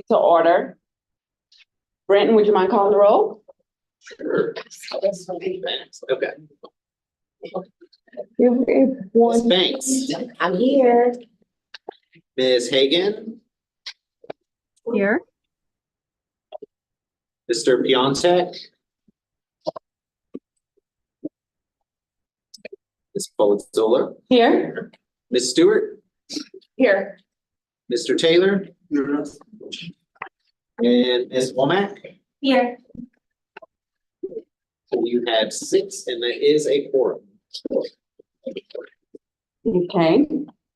To order. Brenton, would you mind calling the roll? Sure. Okay. If Ms. one, Banks, I'm here. Ms. Hagan, here, Mr. Piontek. Ms. Polizzola, Here. Ms. Stewart, Here. Mr. Taylor. And Ms. Womack. Here. So you have 6, and that is a quorum. Okay,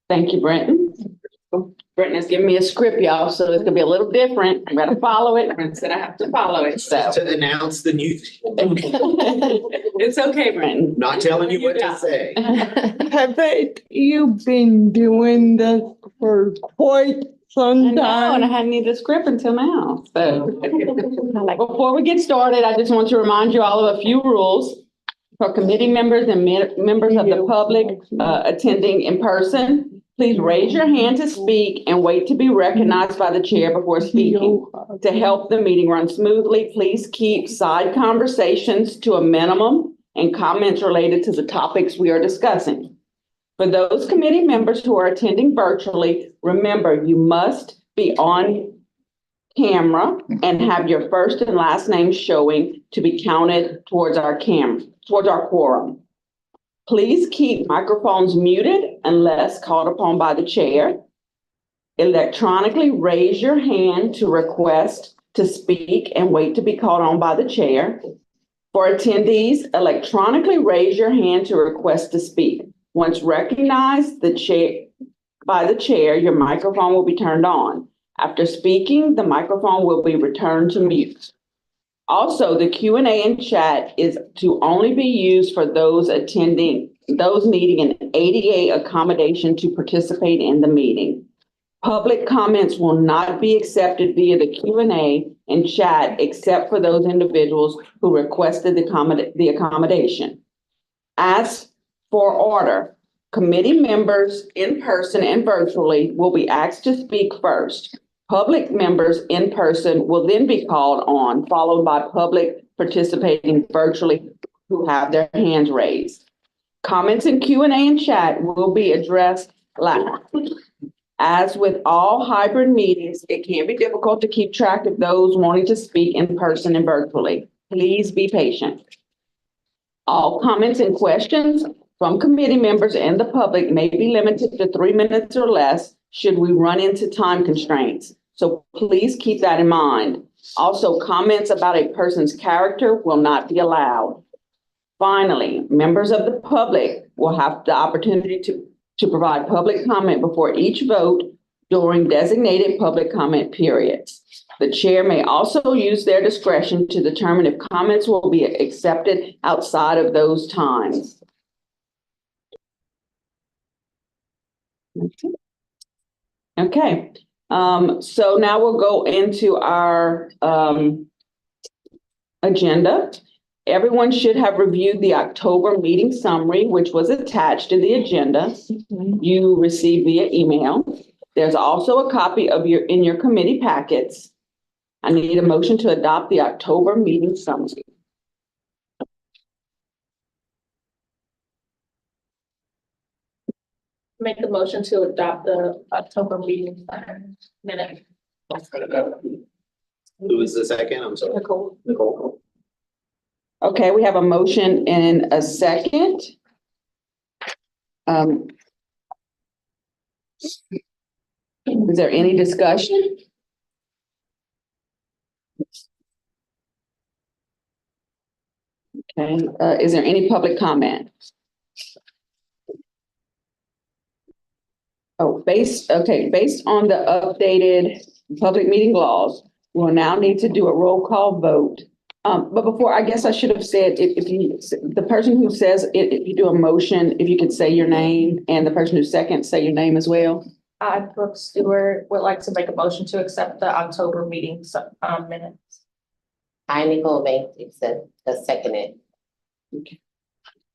thank you, Brenton. Brenton has given me a script, y'all, so it's gonna be a little different. I'm gonna follow it. Brenton said I have to follow it, so. To announce the new, It's okay, Brenton. not telling you what to say. you been doing this for quite I some know, and I time? hadn't needed a script until now, so. Before we get started, I just want to remind you all of a few rules for committee members and members of the public attending in person. Please raise your hand to speak and wait to be recognized by the chair before speaking. To help the meeting run smoothly, please keep side conversations to a minimum and comments related to the topics we are discussing. For those committee members who are attending virtually, remember you must be on camera and have your first and last name showing to be counted towards our quorum. Please keep microphones muted unless called upon by the chair. Electronically raise your hand to request to speak and wait to be called on by the chair. For attendees, electronically raise your hand to request to speak. Once recognized by the chair, your microphone will be turned on. After speaking, the microphone will be returned to mute. Also, the Q&A and chat is to only be used for those needing an ADA accommodation to participate in the meeting. Public comments will not be accepted via the Q&A and chat except for those individuals who requested the accommodation. As for order, committee members in person and virtually will be asked to speak first. Public members in person will then be called on, followed by public participating virtually who have their hands raised. Comments in Q&A and chat will be addressed live. As with all hybrid meetings, it can be difficult to keep track of those wanting to speak in person and virtually. Please be patient. All comments and questions from committee members and the public may be limited to 3 minutes or less should we run into time constraints. So please keep that in mind. Also, comments about a person's character will not be allowed. Finally, members of the public will have the opportunity to provide public comment before each vote during designated public comment periods. The chair may also use their discretion to determine if comments will be accepted outside of those times. Okay, so now we'll go into our agenda. Everyone should have reviewed the October meeting summary, which was attached to the agenda you received via email. There's also a copy of in your committee packets. I need a motion to adopt the October meeting summary. Make a motion to adopt the October meeting minute. Who is the second? I'm sorry. Nicole. Okay, we have a motion and a second. Is there any discussion? Okay, is there any public comment? Oh, based on the updated public meeting laws, we'll now need to do a roll call vote. But before, I guess I should have said, the person who says, if you do a motion, if you could say your name, and the person who seconds, say your name as well. I, Brooke Stewart, would like to make a motion to accept the October meeting minutes. I, Nicole Banks, accept the second. Okay.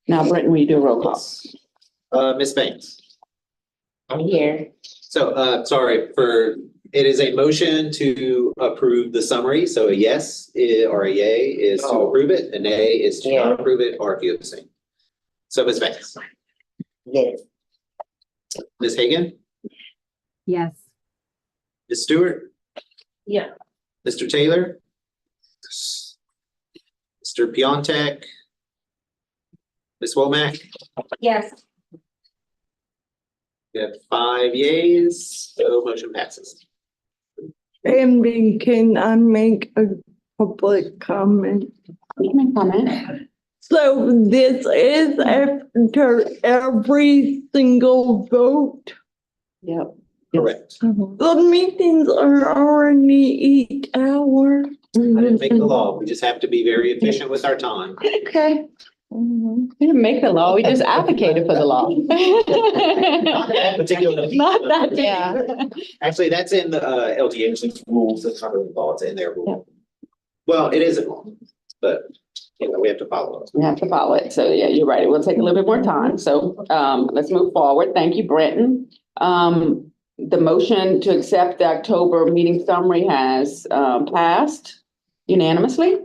Now, Brenton, will you do a roll call? Ms. Banks. I'm here. So, sorry for It is a motion to approve the summary, so a yes or a yay is to approve it, a nay is to not approve it, or if you abstain. So Ms. Banks, Yes. Ms. Hagan, Yes. Ms. Stewart, Yeah. Mr. Taylor, Mr. Piontek, Ms. Womack, Yes. we have 5 yeas, so motion passes. And then can I make a public comment? You can comment. So this is after every single vote. Yep. Correct. The meetings are already 8 hours. I didn't make the law, we just have to be very efficient with our time. Okay. We didn't make the law, we just advocated for the law. Not that particular. Not that. Yeah. Actually, that's in the LGH rules, that's not in the law, it's in their rule. Well, it is in law, but we have to follow it. We have to follow it. So yeah, you're right. It will take a little bit more time. So let's move forward. Thank you, Brenton. The motion to accept the October meeting summary has passed unanimously.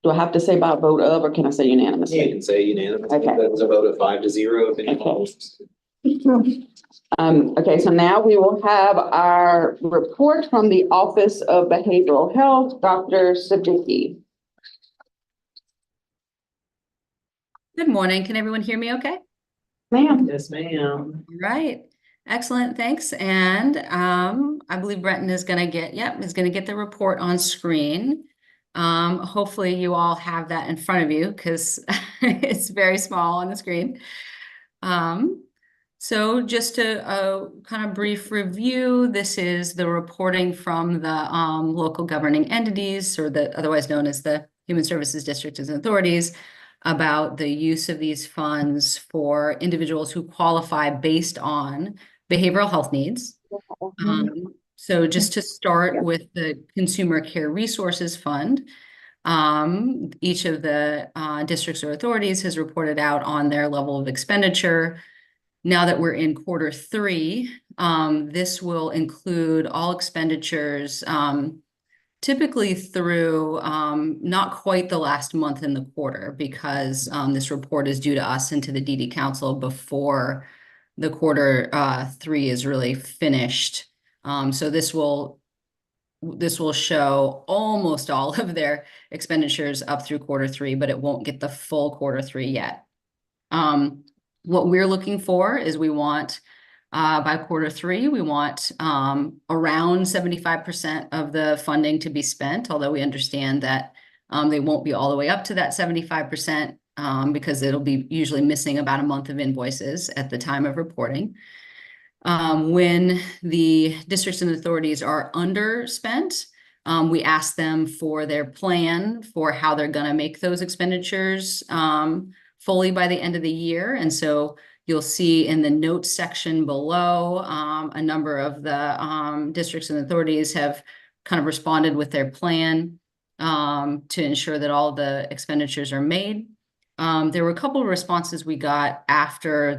Do I have to say by a vote of, or can I say You unanimously? can say unanimous, Okay. that was a vote of 5-0 if anyone wants. Okay, so now we will have our report from the Office of Behavioral Health, Dr. Subcommittee. Good morning. Can everyone hear me okay? Ma'am. Yes, ma'am. Right. Excellent. Thanks. And I believe Brenton is going to get the report on screen. Hopefully you all have that in front of you because it's very small on the screen. So just to kind of brief review, this is the reporting from the local governing entities, or the otherwise known as the Human Services Districts and Authorities, about the use of these funds for individuals who qualify based on behavioral health needs. So just to start with the Consumer Care Resources Fund, each of the districts or authorities has reported out on their level of expenditure. Now that we're in Q3, this will include all expenditures typically through not quite the last month in the quarter, because this report is due to us and to the DD Council before the Q3 is really finished. So this will show almost all of their expenditures up through Q3, but it won't get the full Q3 yet. What we're looking for is we want by Q3, we want around 75% of the funding to be spent, although we understand that they won't be all the way up to that 75% because it'll be usually missing about a month of invoices at the time of reporting. When the districts and authorities are underspent, we ask them for their plan for how they're going to make those expenditures fully by the end of the year. And so you'll see in the notes section below, a number of the districts and authorities have kind of responded with their plan to ensure that all the expenditures are made. There were a couple of responses we got after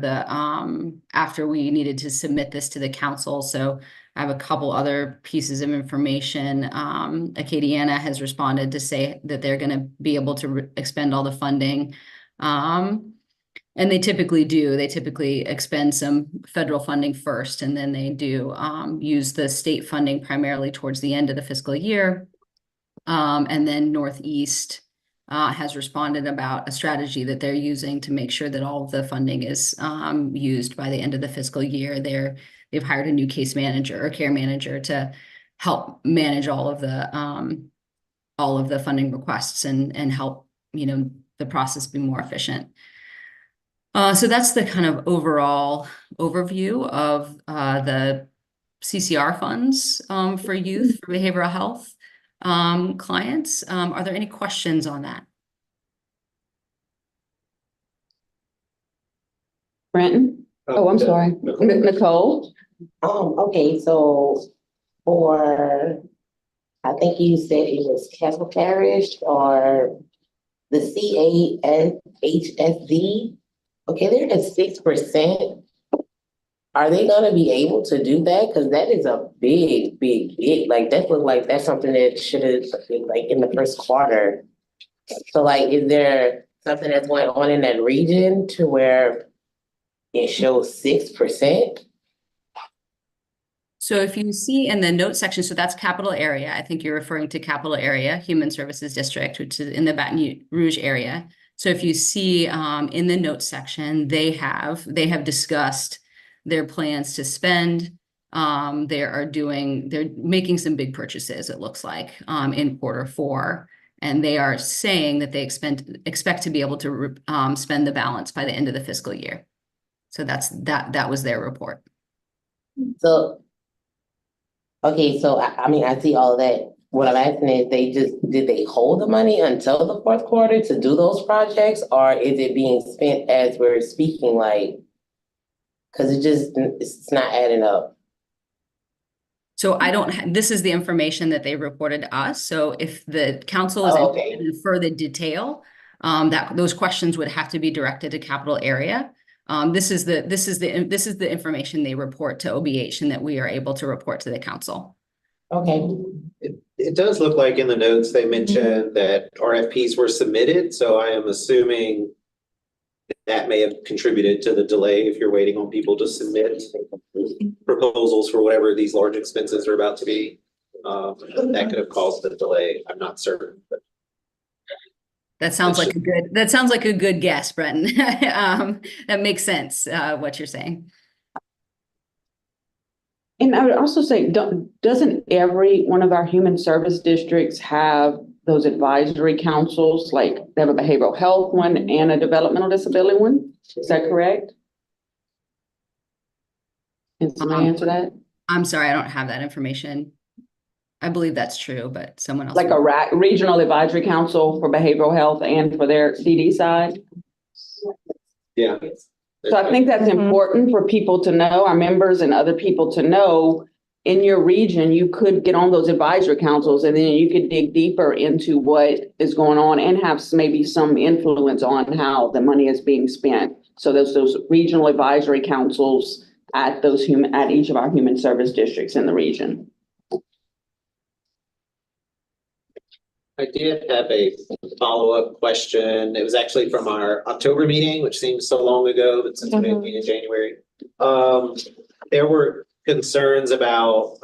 we needed to submit this to the council. So I have a couple other pieces of information. Acadiana has responded to say that they're going to be able to expend all the funding. And they typically do. They typically expend some federal funding first, and then they do use the state funding primarily towards the end of the fiscal year. And then Northeast has responded about a strategy that they're using to make sure that all of the funding is used by the end of the fiscal year. They've hired a new case manager or care manager to help manage all of the funding requests and help the process be more efficient. So that's the kind of overall overview of the CCR funds for youth, for behavioral health clients. Are there any questions on that? Brenton? Oh, I'm sorry. Ms. Nicole? Okay, so for, I think you said it was Castle Parish or the CAHSD. Okay, they're at 6%. are they gonna be able to do that? Cause that is a big, like, that look like that's something that should have, like, in the first quarter. So like, is there something that's going on in that region to where it shows 6%? So if you see in the note section, so that's capital area. I think you're referring to capital area, Human Services District, which is in the Baton Rouge area. So if you see in the notes section, they have discussed their plans to spend. They're making some big purchases, it looks like, in Q4. And they are saying that they expect to be able to spend the balance by the end of the fiscal year. So that was their report. So, okay, so I mean, I see all of that. What I'm asking is, did they hold the money until the fourth quarter to do those projects, or is it being spent as we're speaking, like? Cause it's not adding up. So this is the information that they reported to us. So if the council is Oh, okay. interested in further detail, those questions would have to be directed to capital area. This is the information they report to OBH and that we are able to report to the council. Okay. It does look like in the notes they mentioned that RFPs were submitted, so I am assuming that may have contributed to the delay if you're waiting on people to submit proposals for whatever these large expenses are about to be. That could have caused the delay. I'm not certain, but. That sounds like a good guess, Brenton. That makes sense, what you're saying. And I would also say, doesn't every one of our human service districts have those advisory councils? Like they have a behavioral health one and a developmental disability one. Is that correct? Can somebody answer that? I'm sorry, I don't have that information. I believe that's true, but someone else. Like a regional advisory council for behavioral health and for their DD side? Yeah. So I think that's important for people to know, our members and other people to know. In your region, you could get on those advisory councils and then you could dig deeper into what is going on and have maybe some influence on how the money is being spent. So those regional advisory councils at each of our human service districts in the region. I did have a follow-up question. It was actually from our October meeting, which seems so long ago, but since we had been in January. There were concerns about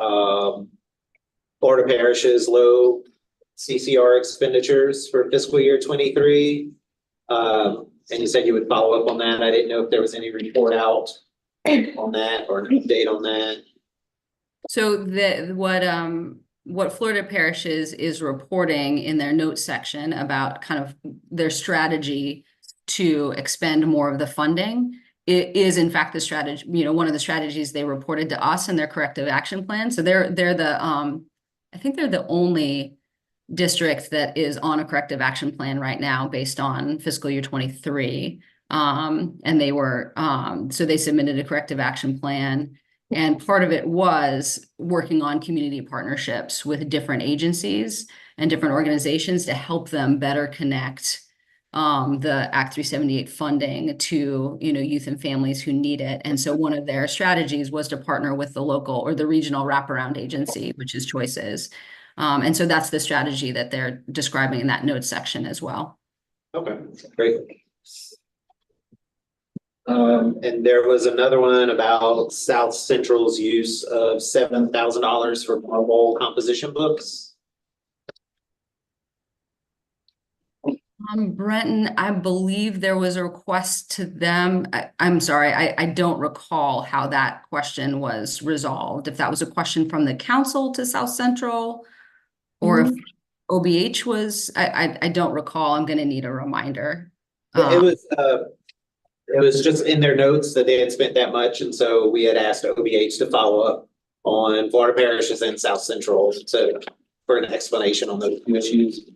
Florida Parish's low CCR expenditures for fiscal year 23. And you said you would follow up on that. I didn't know if there was any report out on that or an update on that. So what Florida Parishes is reporting in their notes section about kind of their strategy to expend more of the funding, it is in fact the strategy, one of the strategies they reported to us in their corrective action plan. So they're the I think they're the only district that is on a corrective action plan right now based on fiscal year 23. And they were so they submitted a corrective action plan. And part of it was working on community partnerships with different agencies and different organizations to help them better connect the Act 378 funding to, youth and families who need it. And so one of their strategies was to partner with the local or the regional wraparound agency, which is Choices. And so that's the strategy that they're describing in that notes section as well. Okay, great. And there was another one about South Central's use of $7,000 for marble composition books. Brenton, I believe there was a request to them. I'm sorry, I don't recall how that question was resolved. If that was a question from the council to South Central or if OBH was, I don't recall. I'm going to need a reminder. It was just in their notes that they had spent that much. And so we had asked OBH to follow up on Florida Parishes and South Central for an explanation on those issues.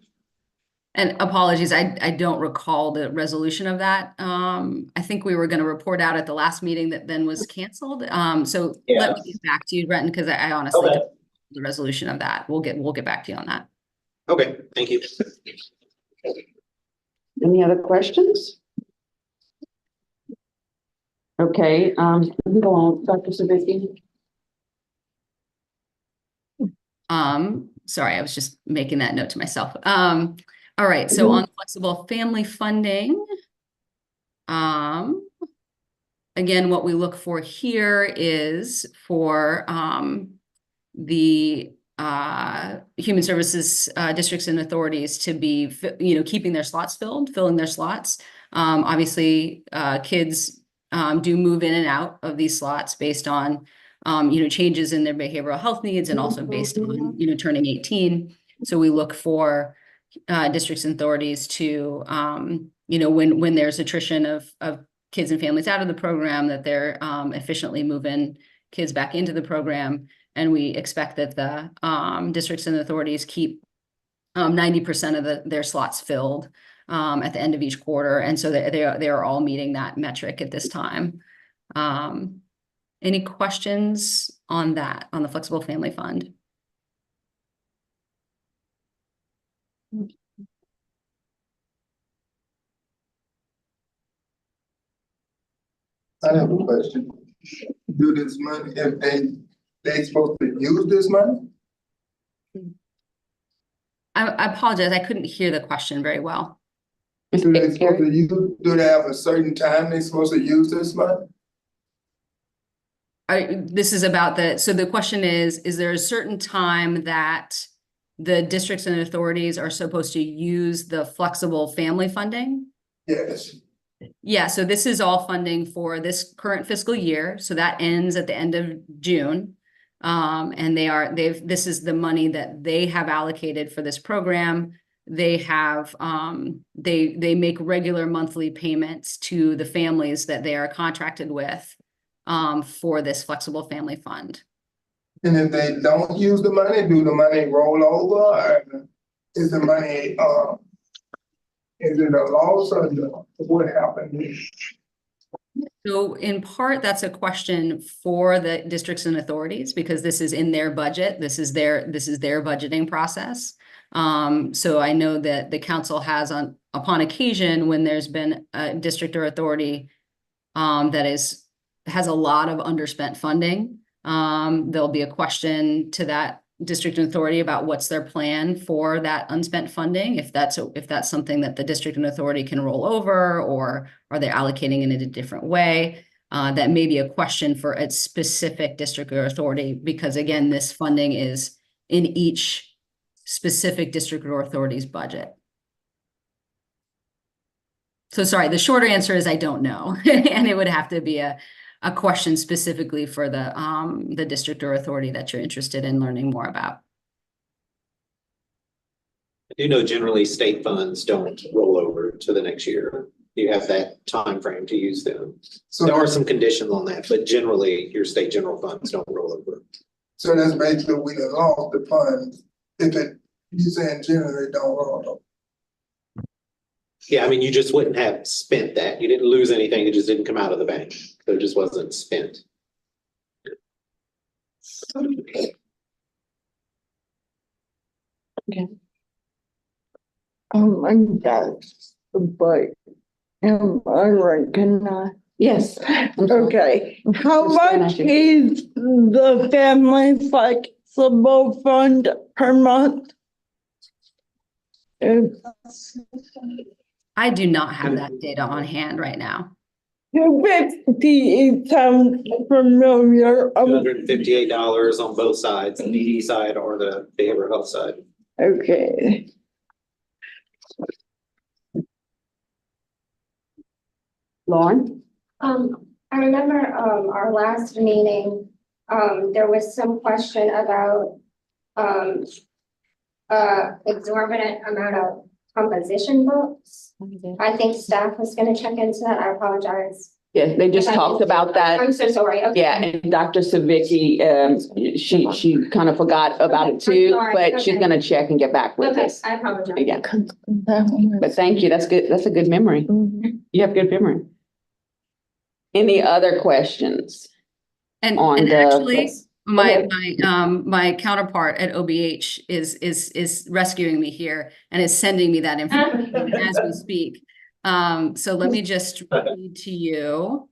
And apologies, I don't recall the resolution of that. I think we were going to report out at the last meeting that then was canceled. So let me get back to you, Brenton, because I honestly don't know the resolution of that. We'll get back to you on that. Okay, thank you. Any other questions? Okay, go on, Dr. Savicki. Sorry, I was just making that note to myself. All right, so on flexible family funding, again, what we look for here is for the human services districts and authorities to be, keeping their slots filled, filling their slots. Obviously, kids do move in and out of these slots based on changes in their behavioral health needs and also based on turning 18. So we look for districts and authorities to when there's attrition of kids and families out of the program, that they're efficiently moving kids back into the program. And we expect that the districts and authorities keep 90% of their slots filled at the end of each quarter. And so they are all meeting that metric at this time. Any questions on that, on the Flexible Family Fund? I have a question. Do this money, if they supposed to use this money? I apologize, I couldn't hear the question very well. Do they supposed to use, do they have a certain time they supposed to use this money? This is about so the question is there a certain time that the districts and authorities are supposed to use the flexible family funding? Yes. Yeah, so this is all funding for this current fiscal year. So that ends at the end of June. And this is the money that they have allocated for this program. They have, they make regular monthly payments to the families that they are contracted with for this flexible family fund. And if they don't use the money, do the money roll over, or is the money, is it a loss, or what happened? So in part, that's a question for the districts and authorities, because this is in their budget. This is their budgeting process. So I know that the council has upon occasion, when there's been a district or authority that has a lot of underspent funding, there'll be a question to that district and authority about what's their plan for that unspent funding, if that's something that the district and authority can roll over, or are they allocating it in a different way. That may be a question for a specific district or authority, because again, this funding is in each specific district or authority's budget. So sorry, the shorter answer is I don't know. And it would have to be a question specifically for the district or authority that you're interested in learning more about. I do know generally state funds don't roll over to the next year. You have that time frame to use them. So there are some conditions on that, but generally your state general funds don't roll over. So that's basically we done lost the funds if you saying generally don't roll over. Yeah, I mean, you just wouldn't have spent that. You didn't lose anything. It just didn't come out of the bank. So it just wasn't spent. Okay. I guess, but am I right? Can I? Yes. Okay. How Just stand much at you. is the family flexible fund per month? I do not have that data on hand right now. 250, it sounds familiar. $258 on both sides, the ED side or the behavioral health side. Okay. Lauren? I remember, our last meeting, there was some question about, exorbitant amount of composition books. I think staff was gonna check into that. I apologize. Yeah, they just talked about that. I'm so sorry. Okay. Yeah, and Dr. Savicki, she kind of forgot about it too, sorry. but she's Okay. gonna check and get back with Okay, us. I apologize. Yeah, but thank you. That's good. That's a good memory. You have good memory. Any other questions? And On the- actually, my ahead. my counterpart at OBH is rescuing me here and is sending me that information as we speak. So let me just read to you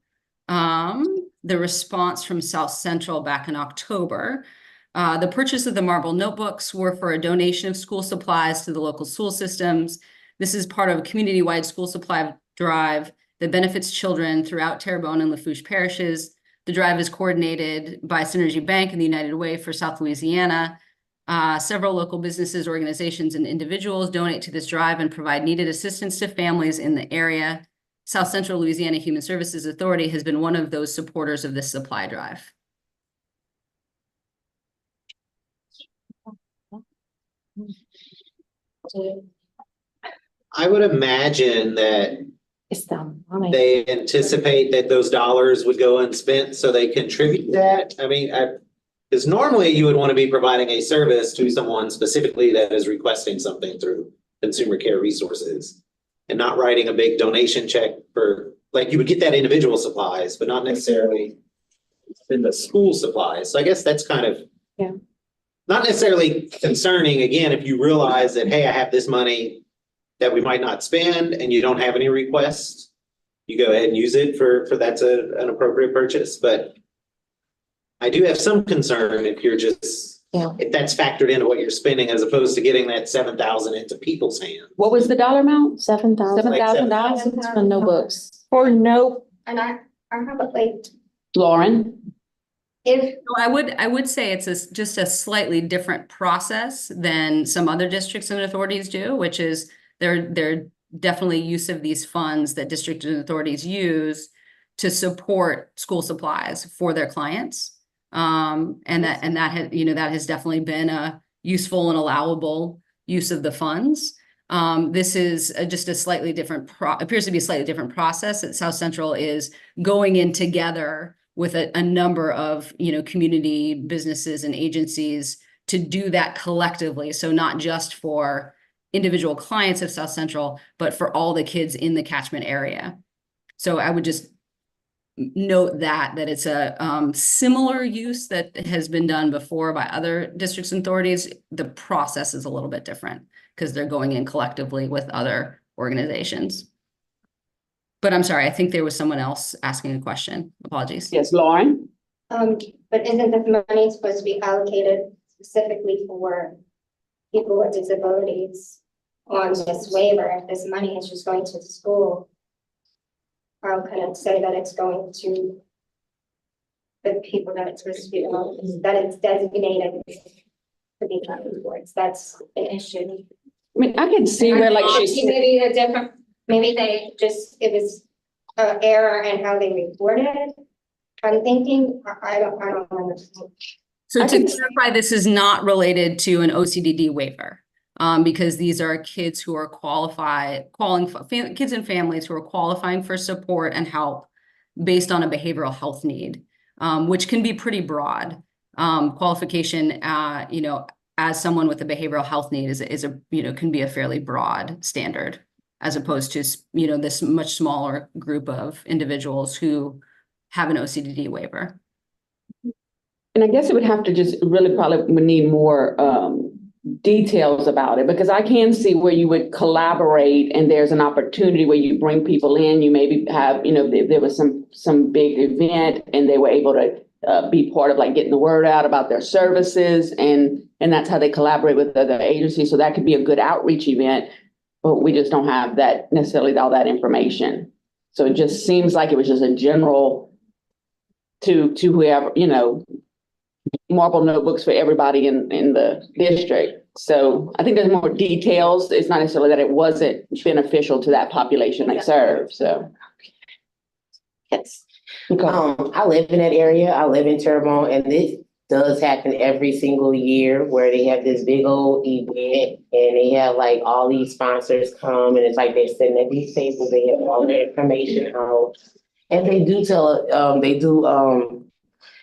the response from South Central back in October. The purchase of the marble notebooks were for a donation of school supplies to the local school systems. This is part of a community-wide school supply drive that benefits children throughout Terrebonne and Lafourche parishes. The drive is coordinated by Synergy Bank and the United Way for South Louisiana. Several local businesses, organizations, and individuals donate to this drive and provide needed assistance to families in the area. South Central Louisiana Human Services Authority has been one of those supporters of this supply drive. I would imagine that It's the money. they anticipate that those dollars would go unspent, so they contribute that. I mean, because normally you would want to be providing a service to someone specifically that is requesting something through Consumer Care Resources and not writing a big donation check for, like, you would get that individual supplies, but not necessarily in the school supplies. So I guess that's kind of not necessarily concerning, again, if you realize that, hey, I have this money that we might not spend and you don't have any requests, you go ahead and use it for that's an appropriate purchase. But I do have some concern if you're just, if that's factored into what you're spending as opposed to getting that 7,000 into people's hands. What was the dollar amount? $7,000 for notebooks. For no, And I have it like, Lauren? if, I would say it's just a slightly different process than some other districts and authorities do, which is they're definitely use of these funds that districts and authorities use to support school supplies for their clients. And that has, that has definitely been a useful and allowable use of the funds. This is just a slightly different appears to be a slightly different process that South Central is going in together with a number of, community businesses and agencies to do that collectively. So not just for individual clients of South Central, but for all the kids in the catchment area. So I would just note that it's a similar use that has been done before by other districts and authorities. The process is a little bit different because they're going in collectively with other organizations. But I'm sorry, I think there was someone else asking a question. Apologies. Yes, Lauren? but isn't this money supposed to be allocated specifically for people with disabilities on this waiver? If this money is just going to the school, how can it say that it's going to the people that it's supposed to be, that it's designated to be counted towards? That's an issue. I mean, I can see where like she's. Maybe a different, maybe they just, it was an error in how they reported it. I'm thinking, I don't understand. So to clarify, this is not related to an OCDD waiver, because these are kids who are kids and families who are qualifying for support and help based on a behavioral health need, which can be pretty broad. Qualification, as someone with a behavioral health need can be a fairly broad standard, as opposed to, this much smaller group of individuals who have an OCDD waiver. And I guess it would have to just really probably would need more details about it, because I can see where you would collaborate and there's an opportunity where you bring people in. You maybe have, there was some big event and they were able to be part of like getting the word out about their services, and that's how they collaborate with other agencies. So that could be a good outreach event, but we just don't have that necessarily all that information. So it just seems like it was just a general to whoever, marble notebooks for everybody in the district. So I think there's more details. It's not necessarily that it wasn't beneficial to that population they serve, so. Yes. Okay. I live in that area. I live in Terrebonne, and this does happen every single year where they have this big old event and they have like all these sponsors come, and it's like they're sitting at these tables, they have all their information out. And they do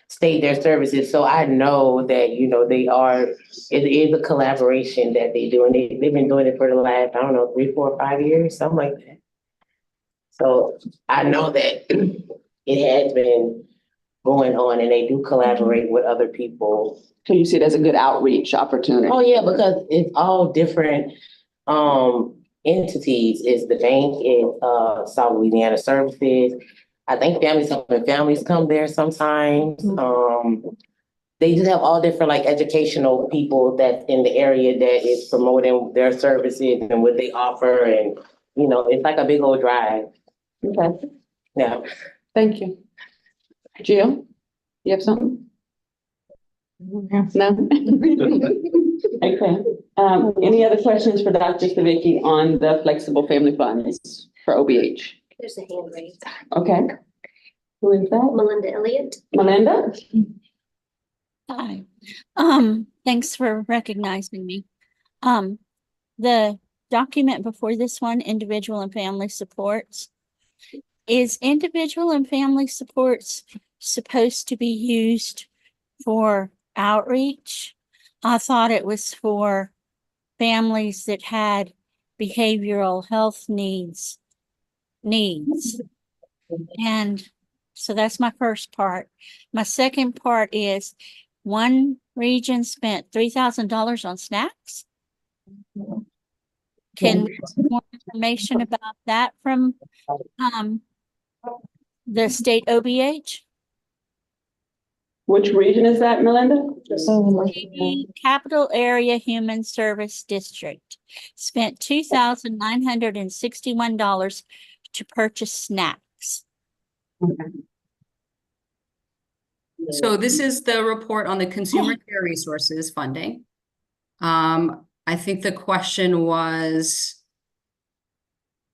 state their services. So I know that, they are, it is a collaboration that they do. And they've been doing it for the last, 3, 4, 5 years, something like that. So I know that it has been going on, and they do collaborate with other people. So you see it as a good outreach opportunity? Oh, yeah, because it's all different entities. It's the bank, it's South Louisiana Services, I think families come there sometimes. They just have all different like educational people that's in the area that is promoting their services and what they offer, and it's like a big old drive. Okay, Yeah. thank you. Jill, you have something? No? Okay, any other questions for Dr. Savicki on the flexible family funds for OBH? There's a hand raised. Okay. Who is that? Melinda Elliott. Melinda? Hi. Thanks for recognizing me. The document before this one, individual and family supports. Is individual and family supports supposed to be used for outreach? I thought it was for families that had behavioral health needs. And so that's my first part. My second part is one region spent $3,000 on snacks. Can we get more information about that from the state OBH? Which region is that, Melinda? The Capital Area Human Service District spent $2,961 to purchase snacks. So this is the report on the consumer care resources funding. I think the question was,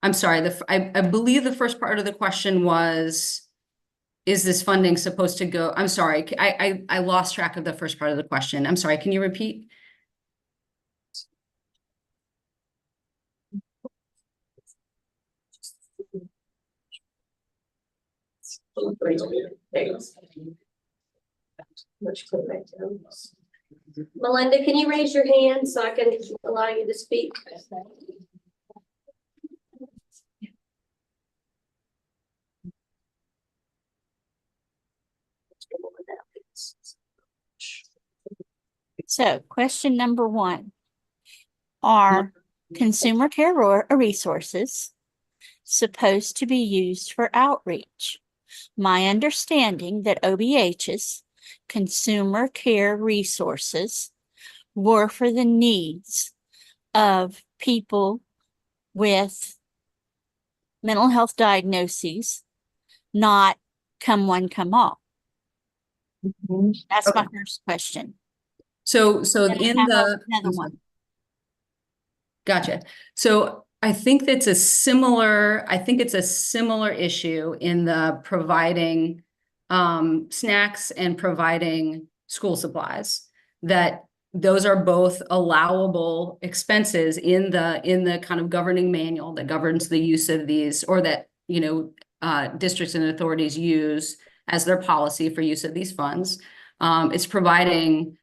I'm sorry, I believe the first part of the question was, is this funding supposed to go? I'm sorry, I lost track of the first part of the question. I'm sorry, can you repeat? Melinda, can you raise your hand so I can allow you to speak? So question number one, are consumer care resources supposed to be used for outreach? My understanding that OBH's consumer care resources were for the needs of people with mental health diagnoses, not come one, come all. That's my first question. So And I in have the another one. Gotcha. So I think it's a similar issue in the providing snacks and providing school supplies, that those are both allowable expenses in the kind of governing manual that governs the use of these, or that districts and authorities use as their policy for use of these funds. It's providing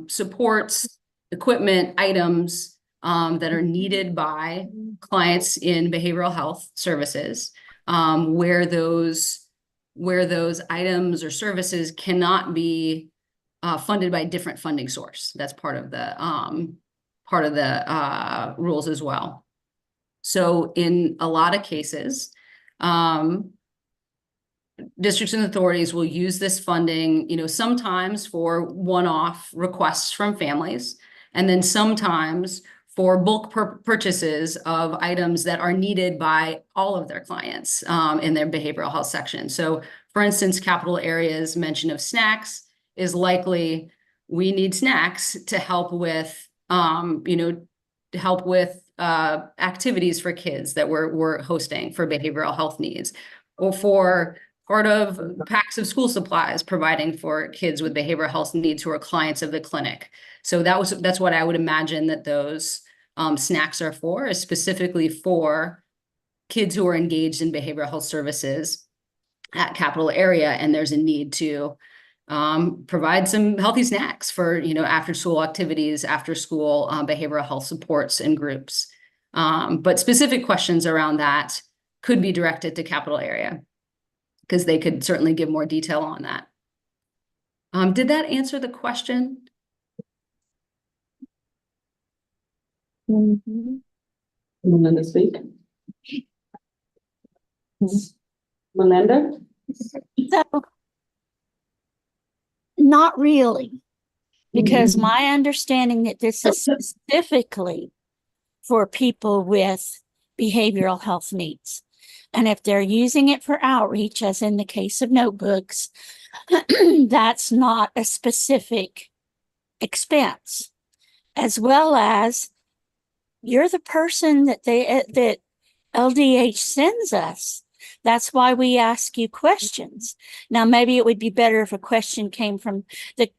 supports, equipment, items that are needed by clients in behavioral health services, where those items or services cannot be funded by a different funding source. That's part of the rules as well. So in a lot of cases, districts and authorities will use this funding, sometimes for one-off requests from families, and then sometimes for bulk purchases of items that are needed by all of their clients in their behavioral health section. So for instance, Capital Area's mention of snacks is likely, we need snacks to help with, activities for kids that we're hosting for behavioral health needs, or for part of packs of school supplies providing for kids with behavioral health needs who are clients of the clinic. So that's what I would imagine that those snacks are for, is specifically for kids who are engaged in behavioral health services at Capital Area, and there's a need to provide some healthy snacks for after school activities, after school behavioral health supports and groups. But specific questions around that could be directed to Capital Area, because they could certainly give more detail on that. Did that answer the question? Melinda, speak. Melinda? So, not really, because my understanding that this is specifically for people with behavioral health needs. And if they're using it for outreach, as in the case of notebooks, that's not a specific expense. As well as you're the person that that LDH sends us. That's why we ask you questions. Now, maybe it would be better if the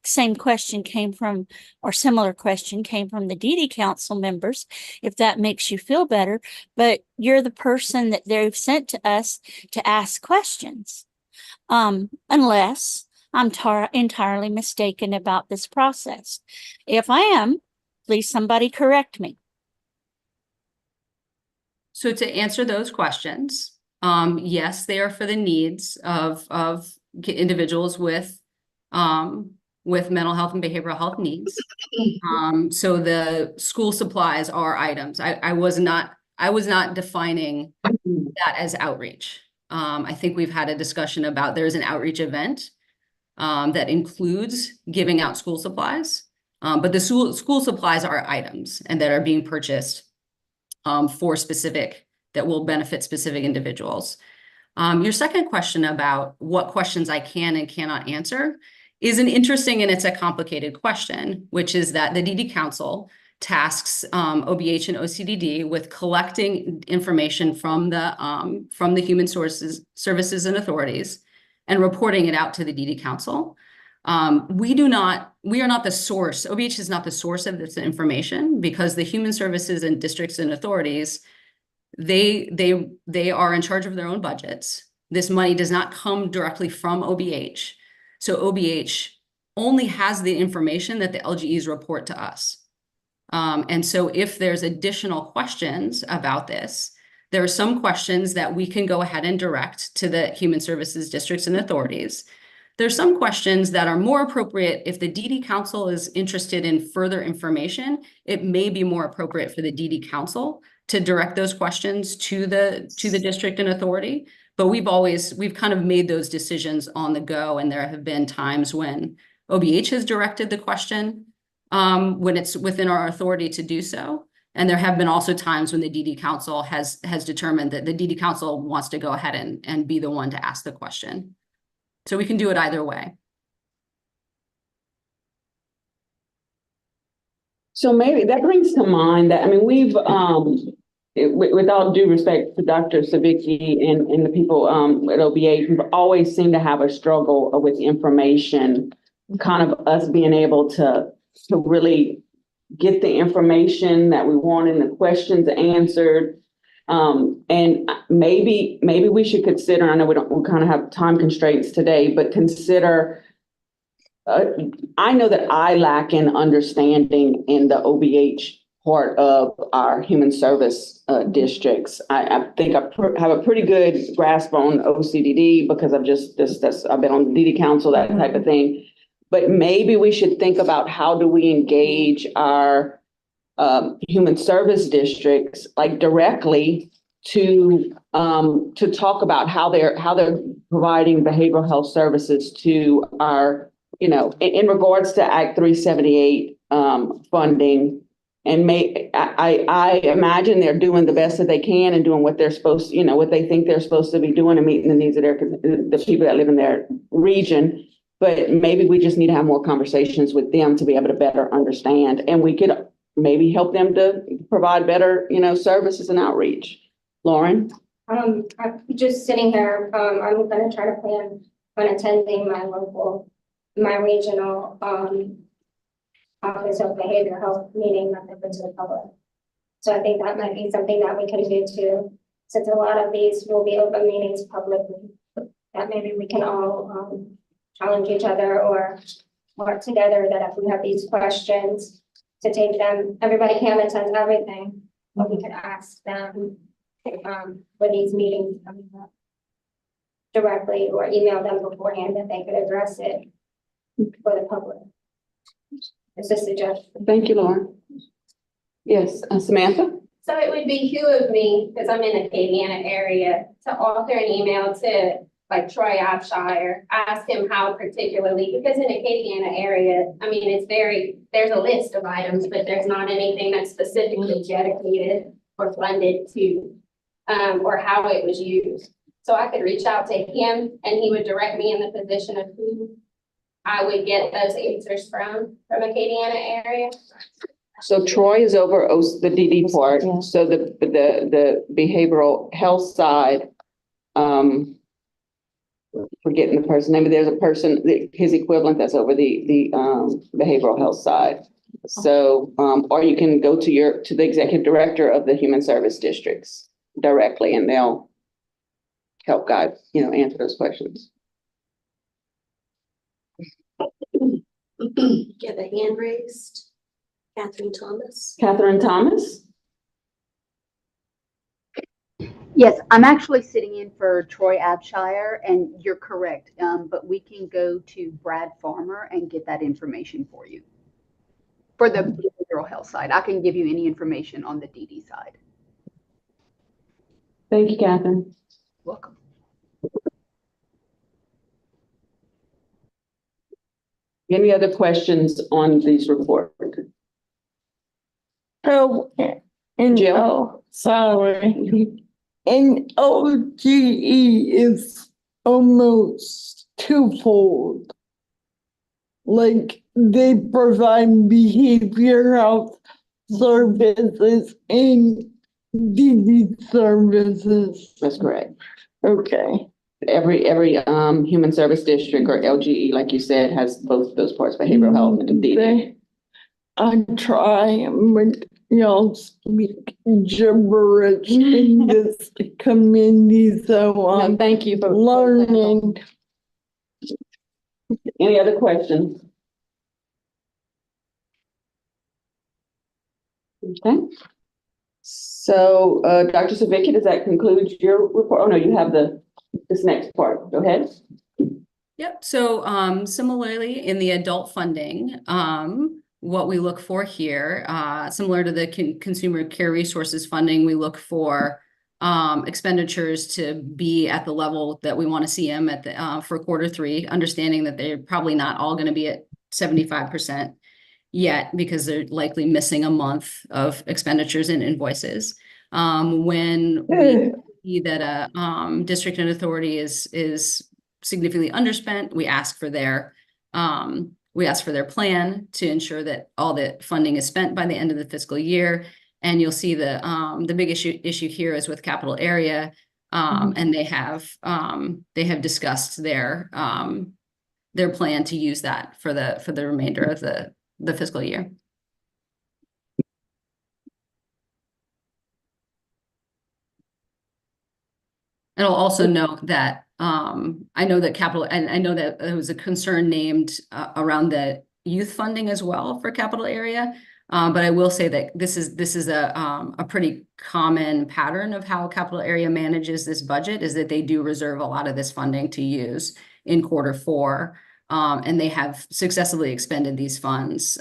same question came from, or similar question came from the DD Council members, if that makes you feel better. But you're the person that they've sent to us to ask questions. Unless I'm entirely mistaken about this process. If I am, please somebody correct me. So to answer those questions, yes, they are for the needs of individuals with mental health and behavioral health needs. So the school supplies are items. I was not defining that as outreach. I think we've had a discussion about there's an outreach event that includes giving out school supplies, but the school supplies are items and that are being purchased for specific, that will benefit specific individuals. Your second question about what questions I can and cannot answer is an interesting, and it's a complicated question, which is that the DD Council tasks OBH and OCDD with collecting information from the human services and authorities and reporting it out to the DD Council. We are not the source. OBH is not the source of this information because the human services and districts and authorities, they are in charge of their own budgets. This money does not come directly from OBH. So OBH only has the information that the LGEs report to us. And so if there's additional questions about this, there are some questions that we can go ahead and direct to the human services districts and authorities. There's some questions that are more appropriate if the DD Council is interested in further information. It may be more appropriate for the DD Council to direct those questions to the district and authority. But we've kind of made those decisions on the go, and there have been times when OBH has directed the question when it's within our authority to do so. And there have been also times when the DD Council has determined that the DD Council wants to go ahead and be the one to ask the question. So we can do it either way. So maybe that brings to mind that, I mean, we've, with all due respect to Dr. Savicki and the people at OBH, we've always seemed to have a struggle with information, kind of us being able to really get the information that we want and the questions answered. And maybe we should consider, I know we kind of have time constraints today, but consider, I know that I lack in understanding in the OBH part of our human service districts. I think I have a pretty good grasp on OCDD because I've I've been on the DD Council, that type of thing. But maybe we should think about how do we engage our human service districts, like directly to talk about how they're providing behavioral health services to our, in regards to Act 378 funding. And I imagine they're doing the best that they can and doing what they're supposed to, what they think they're supposed to be doing and meeting the needs of the people that live in their region. But maybe we just need to have more conversations with them to be able to better understand, and we could maybe help them to provide better, services and outreach. Lauren? I'm just sitting here, I'm gonna try to plan on attending my regional, Office of Behavioral Health meeting that's open to the public. So I think that might be something that we can do too, since a lot of these will be open meetings publicly, that maybe we can all, challenge each other or work together, that if we have these questions to take them, everybody can't attend everything, but we could ask them for these meetings coming up directly or email them beforehand that they could address it for the public. It's a suggestion. Thank you, Lauren. Yes, Samantha? So it would behoove me, because I'm in the Acadiana area, to author an email to like Troy Abshire, ask him how particularly, because in the Acadiana area, I mean, there's a list of items, but there's not anything that's specifically dedicated or funded to, or how it was used. So I could reach out to him and he would direct me in the position of who I would get those answers from Acadiana area. So Troy is over the DD part, so the behavioral health side, forgetting the person's name, but there's a person, his equivalent that's over the behavioral health side. So, or you can go to the executive director of the human service districts directly, and they'll help guide, answer those questions. Get a hand raised. Catherine Thomas. Catherine Thomas? Yes, I'm actually sitting in for Troy Abshire, and you're correct. But we can go to Brad Farmer and get that information for you. For the behavioral health side, I can give you any information on the DD side. Thank you, Catherine. Welcome. Any other questions on these reports? So, and Jill? oh, sorry. And OGE is almost twofold. Like they provide behavior health services and DD services. That's correct. Okay. Every human service district or LGE, like you said, has both those parts, behavioral health and DD. I try, but y'all speak gibberish in this community, so No, thank you for learning. Any other questions? Okay. So, Dr. Savicki, does that conclude your report? Oh, no, you have this next part. Go ahead. Yep. So similarly in the adult funding, what we look for here, similar to the consumer care resources funding, we look for expenditures to be at the level that we want to see them at for Q3, understanding that they're probably not all going to be at 75% yet because they're likely missing a month of expenditures and invoices. When we see that a district and authority is significantly underspent, we ask for their plan to ensure that all the funding is spent by the end of the fiscal year. And you'll see the big issue here is with capital area, and they have discussed their plan to use that for the remainder of the fiscal year. And I'll also note that I know that capital, and I know that there was a concern named around the youth funding as well for capital area. But I will say that this is a pretty common pattern of how capital area manages this budget, is that they do reserve a lot of this funding to use in Q4, and they have successfully expended these funds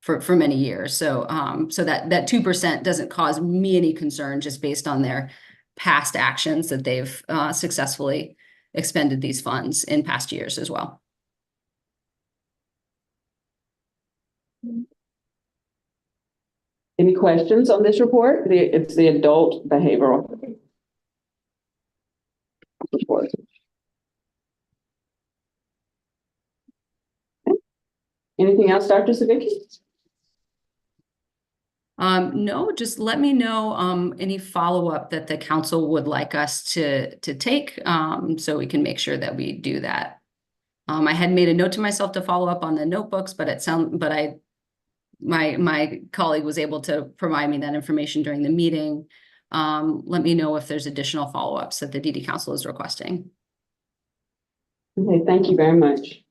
for many years. So that 2% doesn't cause me any concern, just based on their past actions that they've successfully expended these funds in past years as well. Any questions on this report? It's the adult behavioral report. Okay. Anything else, Dr. Savicki? No, just let me know any follow-up that the council would like us to take, so we can make sure that we do that. I had made a note to myself to follow up on the notebooks, but my colleague was able to provide me that information during the meeting. Let me know if there's additional follow-ups that the DD Council is requesting. Okay, thank you very much.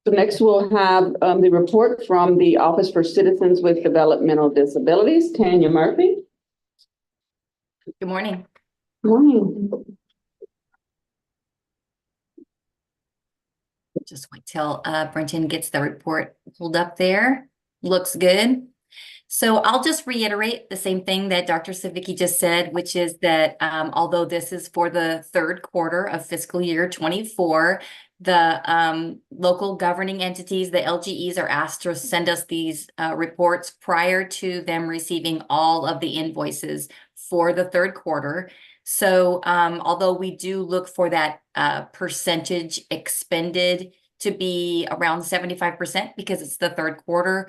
So next we'll have the report from the Office for Citizens with Developmental Disabilities, Tanya Murphy. Good morning. Good morning. Just wait till Brenton gets the report pulled up there. Looks good. So I'll just reiterate the same thing that Dr. Savicki just said, which is that although this is for the third quarter of fiscal year 24, the local governing entities, the LGEs, are asked to send us these reports prior to them receiving all of the invoices for the third quarter. So although we do look for that percentage expended to be around 75% because it's the third quarter,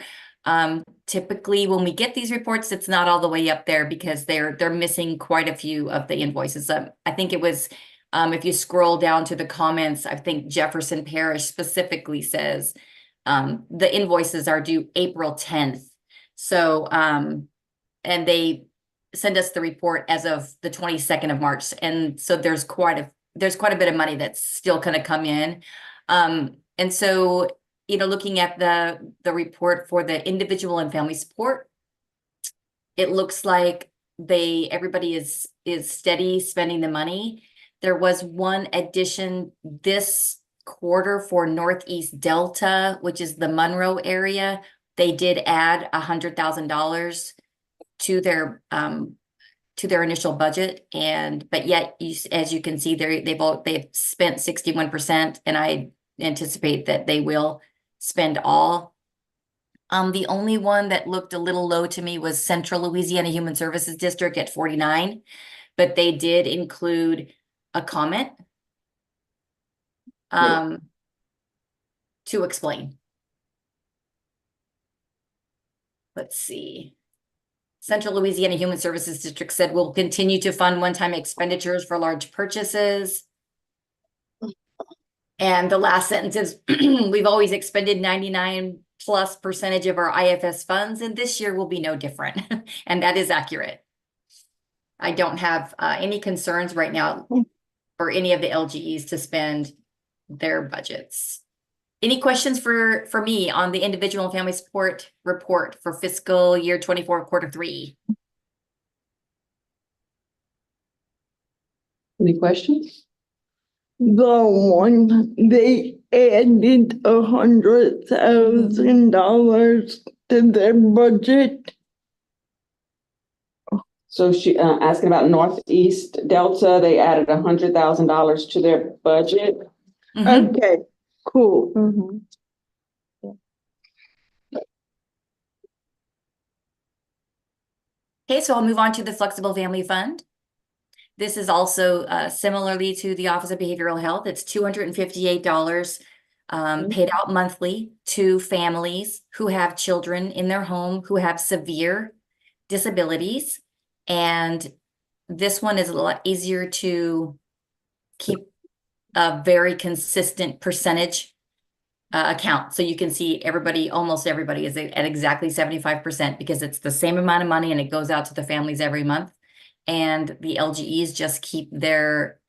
typically when we get these reports, it's not all the way up there because they're missing quite a few of the invoices. I think it was, if you scroll down to the comments, I think Jefferson Parish specifically says the invoices are due April 10th. So, and they send us the report as of the 22nd of March. And so there's quite a bit of money that's still going to come in. And so, you know, looking at the report for the individual and family support, it looks like everybody is steady spending the money. There was one addition this quarter for Northeast Delta, which is the Monroe area. They did add $100,000 to their initial budget, but yet as you can see, they've spent 61%, and I anticipate that they will spend all. The only one that looked a little low to me was Central Louisiana Human Services District at 49, but they did include a comment to explain. Let's see. Central Louisiana Human Services District said we'll continue to fund one-time expenditures for large purchases. And the last sentence is, we've always expended 99+% of our IFS funds, and this year will be no different. And that is accurate. I don't have any concerns right now for any of the LGEs to spend their budgets. Any questions for me on the individual and family support report for fiscal year 24 quarter 3? Any questions? The one they added $100,000 to their budget. So she asking about Northeast Delta, they added $100,000 to their budget. Mm-hmm. Okay, cool. Okay, so I'll move on to the Flexible Family Fund. This is also similarly to the Office of Behavioral Health. It's $258 paid out monthly to families who have children in their home who have severe disabilities. And this one is a lot easier to keep a very consistent percentage account. So you can see almost everybody is at exactly 75% because it's the same amount of money and it goes out to the families every month. And the LGEs just keep their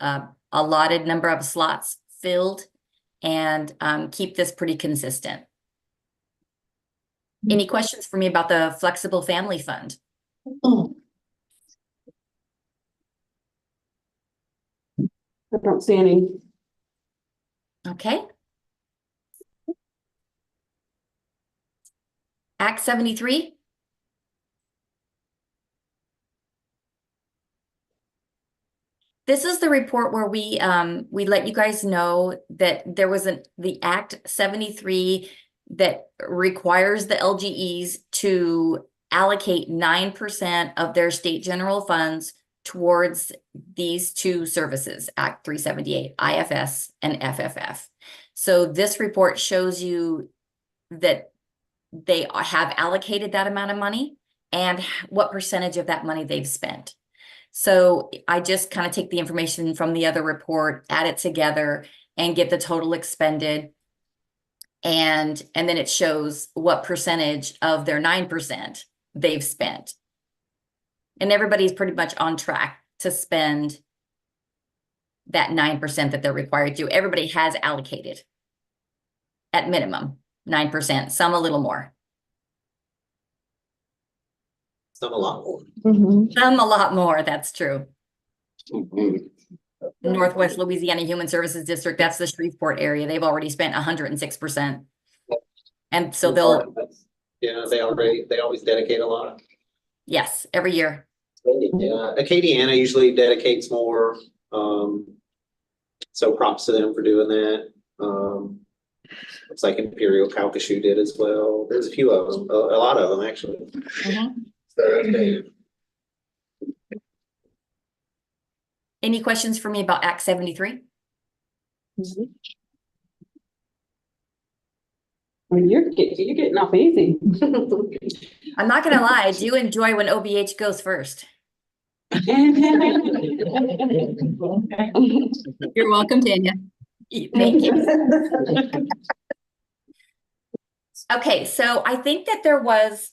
allotted number of slots filled and keep this pretty consistent. Any questions for me about the Flexible Family Fund? I don't see any. Okay. Act 73. This is the report where we let you guys know that there was the Act 73 that requires the LGEs to allocate 9% of their state general funds towards these two services, Act 378, IFS and FFF. So this report shows you that they have allocated that amount of money and what percentage of that money they've spent. So I just kind of take the information from the other report, add it together, and get the total expended. And then it shows what percentage of their 9% they've spent. And everybody's pretty much on track to spend that 9% that they're required to. Everybody has allocated at minimum 9%, some a little more. Some a lot more. Some a lot more, that's true. Northwest Louisiana Human Services District, that's the Shreveport area. They've already spent 106%. And so they'll, they always dedicate a lot. yes, every year. Yeah, Acadiana usually dedicates more, so props to them for doing that. Looks like Imperial Calcasieu did as well. There's a few of them, a lot of them actually. Any questions for me about Act 73? Well, you're getting off easy. I'm not gonna lie, I do enjoy when OBH goes first. You're welcome, Tanya. Thank you. Okay, so I think that there was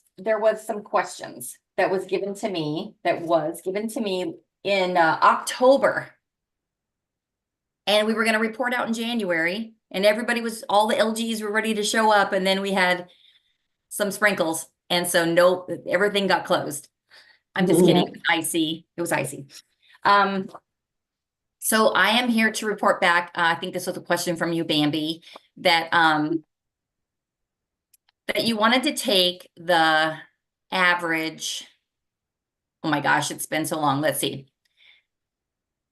some questions that was given to me in October. And we were gonna report out in January, and all the LGs were ready to show up, and then we had some sprinkles, and so no, everything got closed. I'm just kidding. It was icy. It was icy. So I am here to report back. I think this was a question from you, Bambi, that you wanted to take the average. Oh my gosh, it's been so long. Let's see.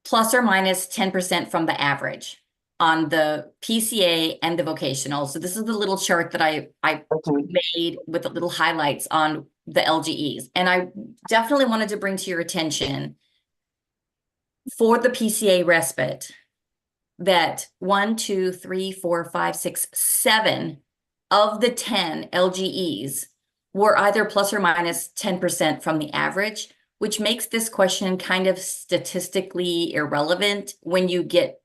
Plus or minus 10% from the average on the PCA and the vocational. So this is the little chart that I made with the little highlights on the LGEs. And I definitely wanted to bring to your attention for the PCA respite that 1, 2, 3, 4, 5, 6, 7 of the 10 LGEs were either plus or minus 10% from the average, which makes this question kind of statistically irrelevant when you get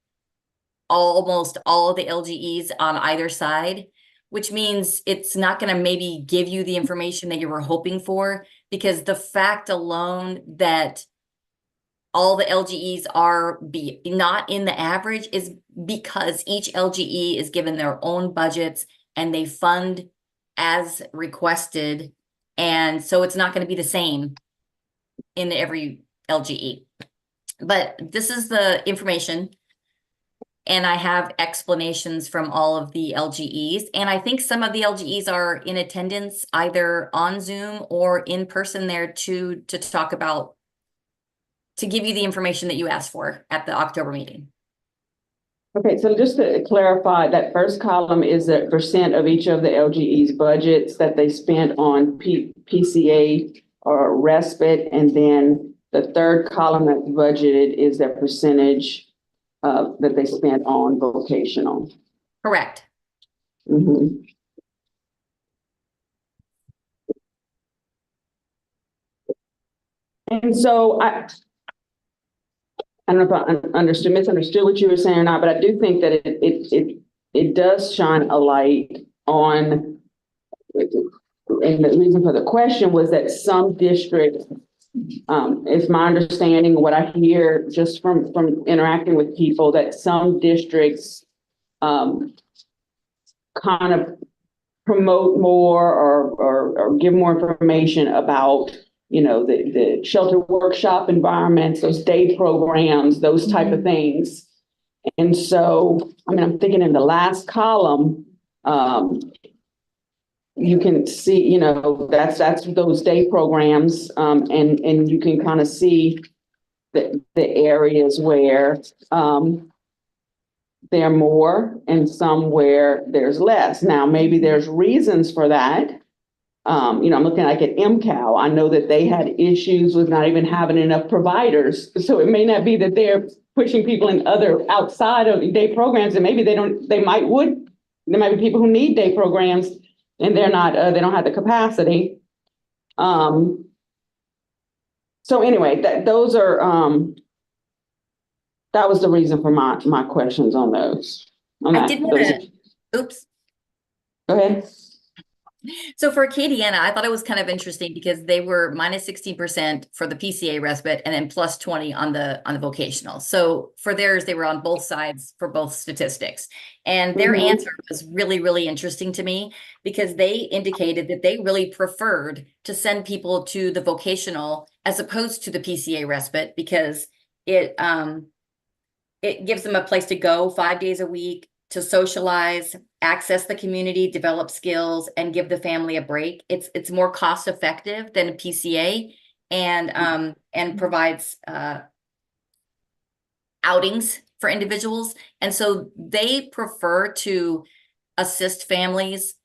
almost all of the LGEs on either side, which means it's not going to maybe give you the information that you were hoping for, because the fact alone that all the LGEs are not in the average is because each LGE is given their own budgets and they fund as requested. And so it's not going to be the same in every LGE. But this is the information. And I have explanations from all of the LGEs. And I think some of the LGEs are in attendance either on Zoom or in person there to talk about, to give you the information that you asked for at the October meeting. Okay, so just to clarify, that first column is the percent of each of the LGE's budgets that they spent on PCA or respite, and then the third column that's budgeted is their percentage that they spent on vocational. Correct. Mm-hmm. And so I don't know if I misunderstood what you were saying or not, but I do think that it does shine a light on, and the reason for the question was that some districts, it's my understanding, what I hear just from interacting with people, that some districts kind of promote more or give more information about, you know, the shelter workshop environments, those day programs, those type of things. And so, I mean, I'm thinking in the last column, you can see, you know, that's those day programs, and you can kind of see the areas where there are more and some where there's less. Now, maybe there's reasons for that. You know, I'm looking like at MCAL. I know that they had issues with not even having enough providers. So it may not be that they're pushing people in other outside of day programs, and maybe there might be people who need day programs and they're not, they don't have the capacity. So anyway, those are, that was the reason for my questions on those. I did want to, oops. Go ahead. So for Acadiana, I thought it was kind of interesting because they were minus 16% for the PCA respite and then plus 20 on the vocational. So for theirs, they were on both sides for both statistics. And their answer was really, really interesting to me because they indicated that they really preferred to send people to the vocational as opposed to the PCA respite because it it gives them a place to go 5 days a week to socialize, access the community, develop skills, and give the family a break. It's more cost effective than a PCA, and provides outings for individuals. And so they prefer to assist families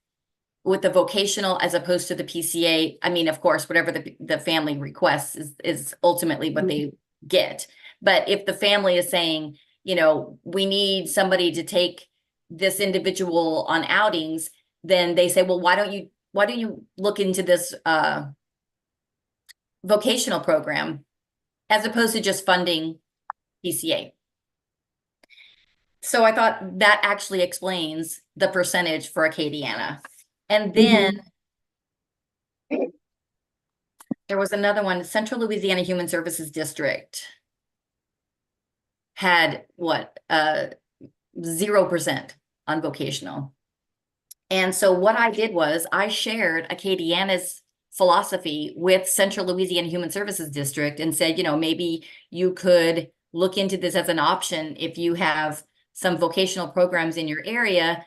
with the vocational as opposed to the PCA. I mean, of course, whatever the family requests is ultimately what they get. But if the family is saying, you know, we need somebody to take this individual on outings, then they say, well, why don't you look into this vocational program as opposed to just funding PCA? So I thought that actually explains the percentage for Acadiana. And then there was another one, Central Louisiana Human Services District had what, 0% on vocational. And so what I did was I shared Acadiana's philosophy with Central Louisiana Human Services District and said, you know, maybe you could look into this as an option if you have some vocational programs in your area.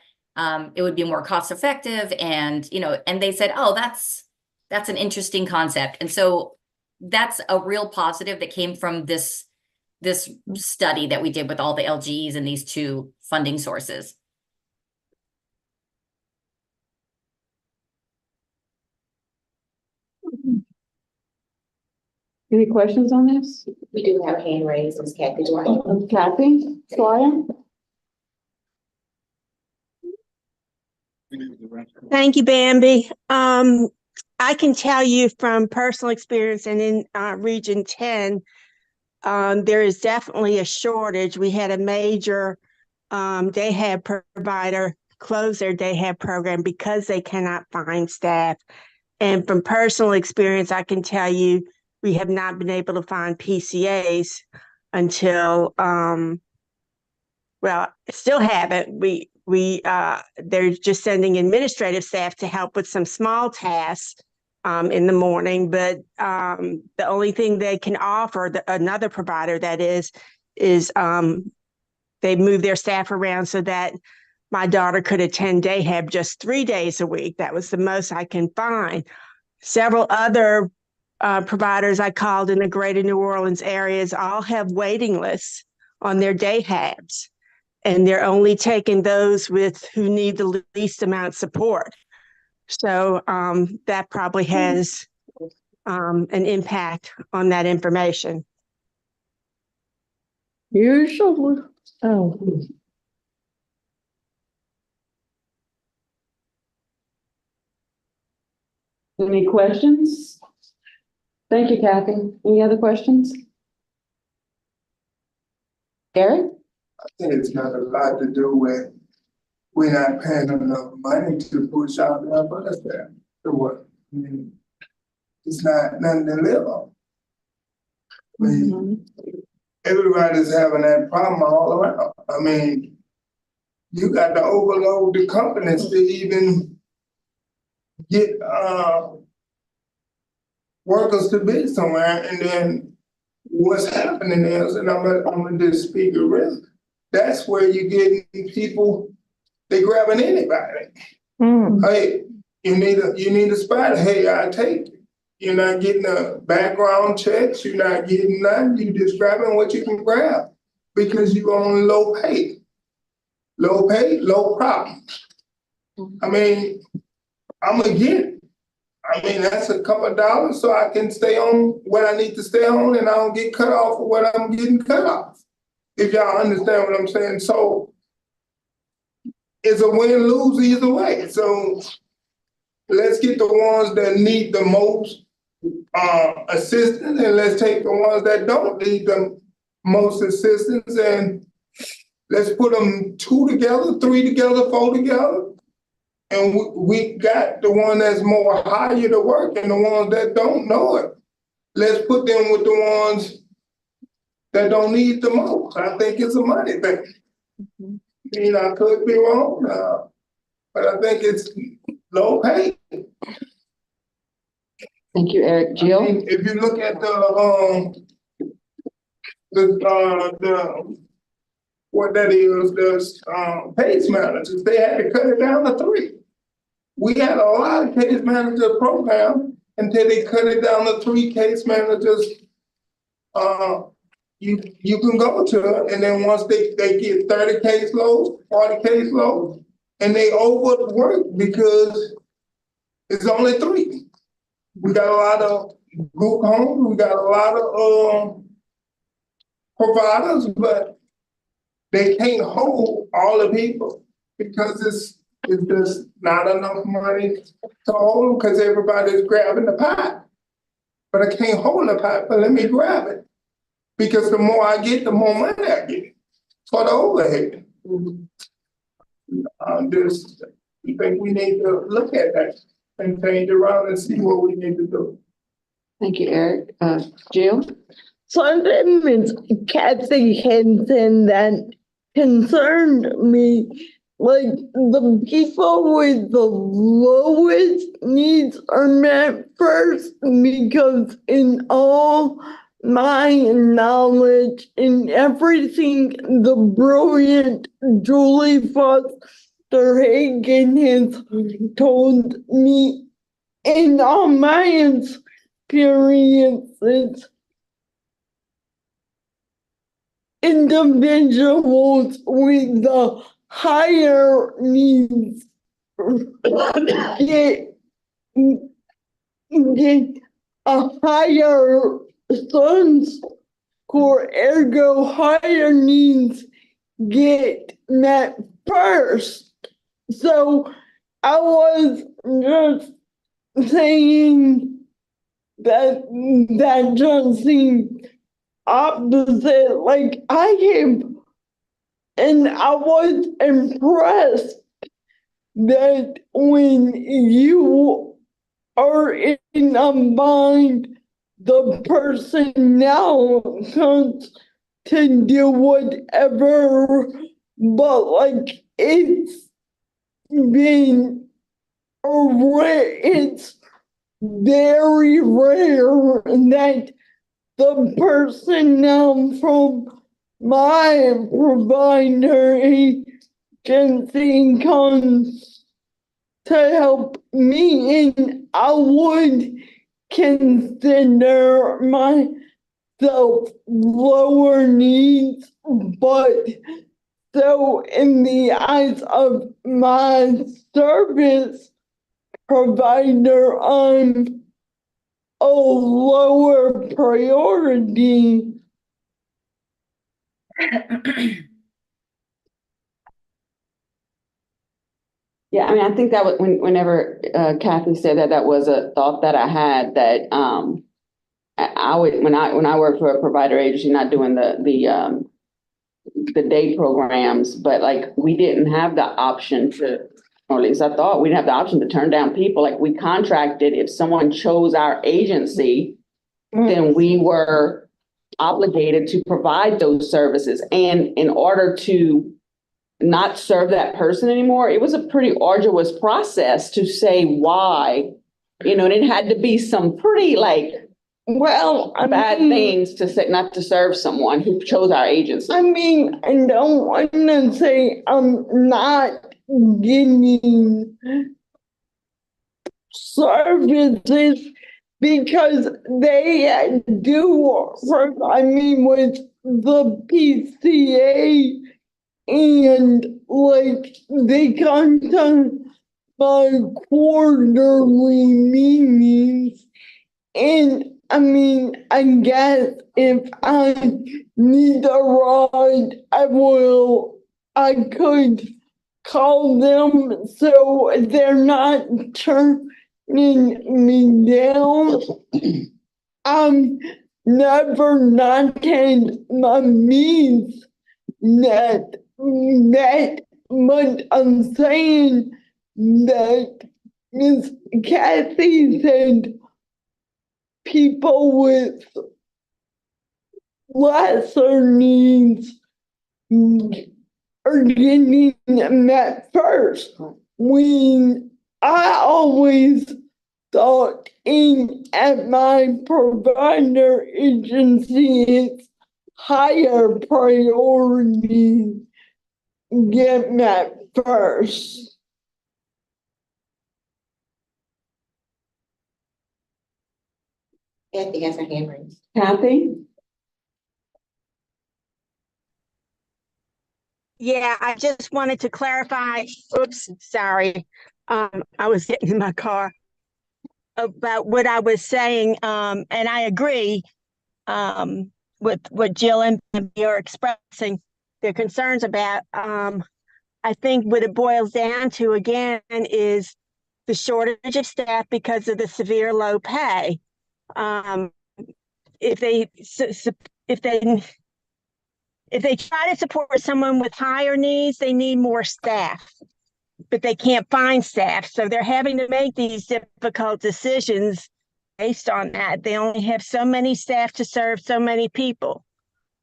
It would be more cost effective, and you know, and they said, oh, that's an interesting concept. And so that's a real positive that came from this study that we did with all the LGs and these two funding sources. Any questions on this? We do have a hand raised, Ms. Kathy Dwyer. Kathy Dwyer? Thank you, Bambi. I can tell you from personal experience and in Region 10, there is definitely a shortage. We had a major day hab provider close their day hab program because they cannot find staff. And from personal experience, I can tell you we have not been able to find PCAs until, well, still haven't. They're just sending administrative staff to help with some small tasks in the morning, but the only thing they can offer, another provider that is they move their staff around so that my daughter could attend day hab just 3 days a week. That was the most I can find. Several other providers I called in the greater New Orleans areas all have waiting lists on their day habs, and they're only taking those who need the least amount of support. So that probably has an impact on that information. Usually, oh. Any questions? Thank you, Kathy. Any other questions? Gary? I think it's got a lot to do with we're not paying enough money to push out there for us there. So what? I mean, it's not nothing to live on. I mean, everybody's having that problem all around. I mean, you got to overload the companies to even get workers to be somewhere, and then what's happening is, and I'm gonna just speak of risk. That's where you're getting people. They grabbing anybody. Hey, you need a spot. Hey, I take it. You're not getting a background checks. You're not getting nothing. You just grabbing what you can grab because you on low pay, low problems. I mean, I'm gonna get it. I mean, that's a couple of dollars so I can stay on what I need to stay on, and I don't get cut off of what I'm getting cut off. If y'all understand what I'm saying. So it's a win-lose either way. So let's get the ones that need the most assistance, and let's take the ones that don't need the most assistance, and let's put them 2 together, 3 together, 4 together. And we got the one that's more higher to work and the ones that don't know it. Let's put them with the ones that don't need the most. I think it's a money thing. You know, I could be wrong, but I think it's low pay. Thank you, Eric. Jill? I mean, if you look at the what that is, the case managers, they had to cut it down to 3. We had a lot of case manager program until they cut it down to 3 case managers. You can go to, and then once they get 30 caseloads, 40 caseloads, and they overwork because it's only 3. We got a lot of group homes, we got a lot of providers, but they can't hold all the people because it's just not enough money to hold them because everybody's grabbing the pie. But I can't hold the pie, but let me grab it. Because the more I get, the more money I get for the overhead. I think we need to look at that and change around and see what we need to do. Thank you, Eric. Jill? Something Miss Kathy Henson that concerned me, like the people with the lowest needs are met first, because in all my knowledge and everything the brilliant Julie Foster Hagen has told me, in all my experiences, individuals with the higher needs get a higher SUNS score, ergo higher needs get met first. So I was just saying that just seems opposite. Like I have, and I was impressed that when you are in a bind, the personnel comes to do whatever, but like it's very rare that the personnel from my provider agency comes to help me, and I would consider myself lower needs, but so in the eyes of my service provider, I'm a lower priority. Yeah, I mean, I think that was whenever Kathy said that, that was a thought that I had, that I would, when I worked for a provider agency, not doing the day programs, but like we didn't have the option to, or at least I thought we didn't have the option to turn down people. Like we contracted, if someone chose our agency, then we were obligated to provide those services. And in order to not serve that person anymore, it was a pretty arduous process to say why, and it had to be some pretty bad things to say not to serve someone who chose our agency. I mean, I don't want to say I'm not getting services, because they do provide me with the PCA, and they come to my quarterly meetings. And I mean, I guess if I need a ride, I could call them so they're not turning me down. I'm never not had my needs met, but I'm saying that Miss Kathy said people with lesser needs are getting met first. When I always thought at my provider agency, it's higher priority get met first. Kathy has her hand raised. Kathy? Yeah, I just wanted to clarify, oops, sorry. I was getting in my car about what I was saying, and I agree with what Jill and Bambi are expressing their concerns about. I think what it boils down to again is the shortage of staff because of the severe low pay. If they try to support someone with higher needs, they need more staff, but they can't find staff. So they're having to make these difficult decisions based on that. They only have so many staff to serve so many people.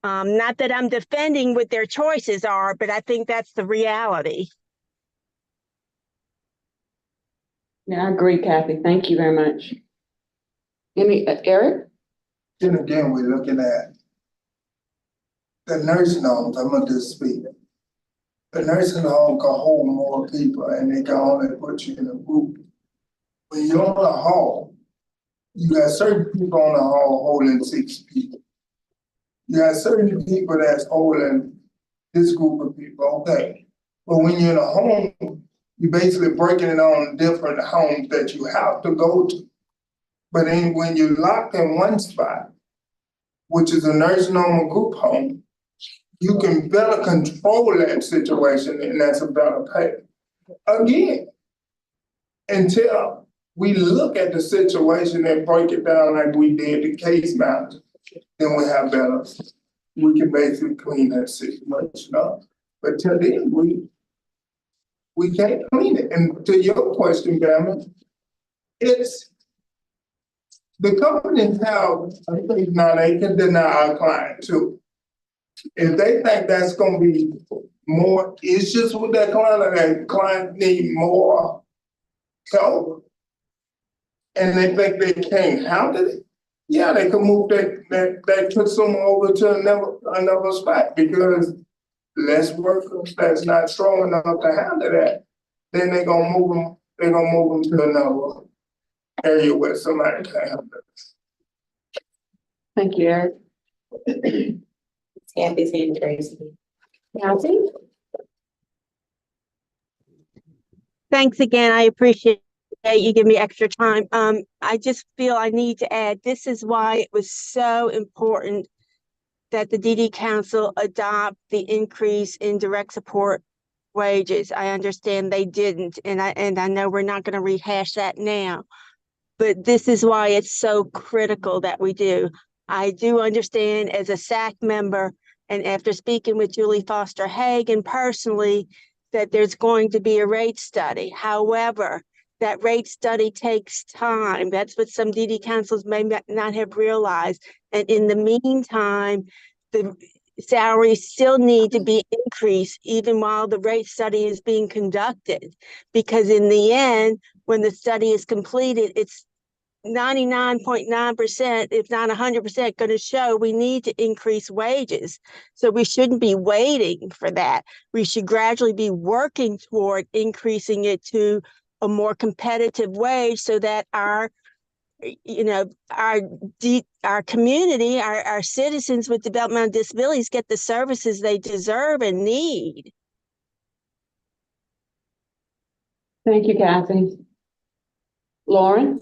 Not that I'm defending what their choices are, but I think that's the reality. Yeah, I agree, Kathy. Thank you very much. Eric? Then again, we're looking at the nursing homes. I'm gonna just speak. The nursing home can hold more people and they can only put you in a group. When you're on a hall, you got certain people on the hall holding 6 people. You got certain people that's holding this group of people, okay. But when you're in a home, you're basically breaking it on different homes that you have to go to. But then when you're locked in one spot, which is a nursing home or group home, you can better control that situation, and that's a better pay. Again, until we look at the situation and break it down like we did the case manager, then we have better, we can basically clean that situation up. But till then, we can't clean it. And to your question, Bama, it's the companies have, I think now they can deny our client too. If they think that's gonna be more issues with that client, or that client need more help, and they think they can't handle it, yeah, they can move that consumer over to another spot, because less workers that's not strong enough to handle that, then they're gonna move them to another area where somebody can handle it. Thank you, Eric. Kathy's hand raised. Kathy? Thanks again. I appreciate you give me extra time. I just feel I need to add, this is why it was so important that the DD Council adopt the increase in direct support wages. I understand they didn't, and I know we're not going to rehash that now, but this is why it's so critical that we do. I do understand as a SAC member, and after speaking with Julie Foster Hagan personally, that there's going to be a rate study. However, that rate study takes time. That's what some DD councils may not have realized. And in the meantime, the salaries still need to be increased even while the rate study is being conducted. Because in the end, when the study is completed, it's 99.9%, if not 100%, going to show we need to increase wages. So we shouldn't be waiting for that. We should gradually be working toward increasing it to a more competitive wage so that our community, our citizens with developmental disabilities get the services they deserve and need. Thank you, Kathy. Lauren?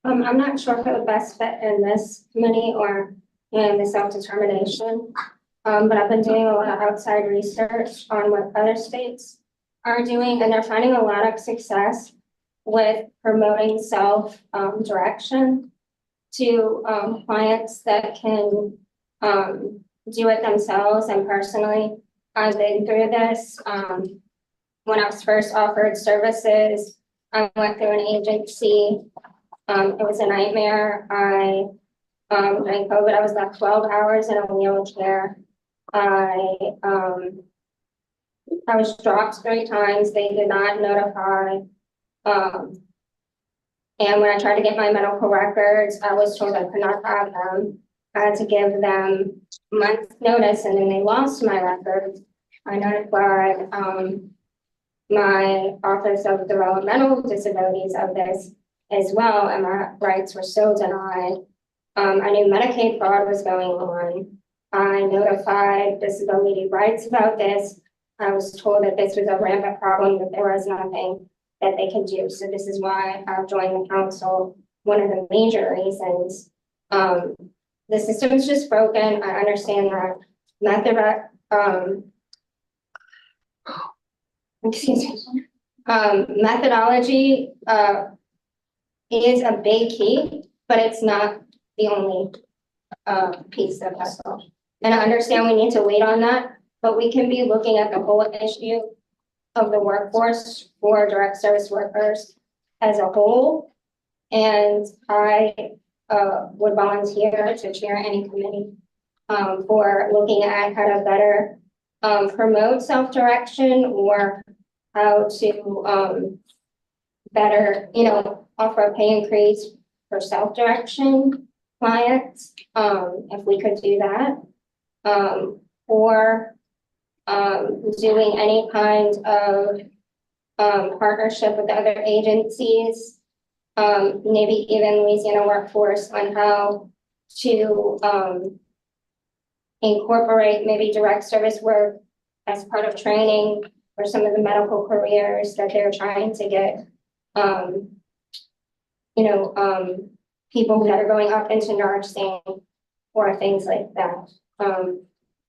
I'm not sure who the best fit in this committee or in the self-determination, but I've been doing a lot of outside research on what other states are doing, and they're finding a lot of success with promoting self-direction to clients that can do it themselves. And personally, I've been through this. When I was first offered services, I went through an agency. It was a nightmare. During COVID, I was left 12 hours in a wheelchair. I was dropped 3 times. They did not notify. And when I tried to get my medical records, I was told I could not have them. I had to give them month's notice and then they lost my records, I notified, my Office of Developmental Disabilities of this as well, and my rights were still denied. I knew Medicaid fraud was going on. I notified disability rights about this. I was told that this was a rampant problem, that there was nothing that they could do. So this is why I've joined the council. One of the major reasons. The system is just broken. I understand that methodology is a big key, but it's not the only piece of puzzle. And I understand we need to wait on that, but we can be looking at the whole issue of the workforce for direct service workers as a whole. And I would volunteer to chair any committee for looking at how to better promote self-direction, or how to better, offer a pay increase for self-direction clients, if we could do that. Or doing any kind of partnership with other agencies, maybe even Louisiana Workforce, on how to incorporate maybe direct service work as part of training for some of the medical careers that they're trying to get, people that are going up into nursing or things like that.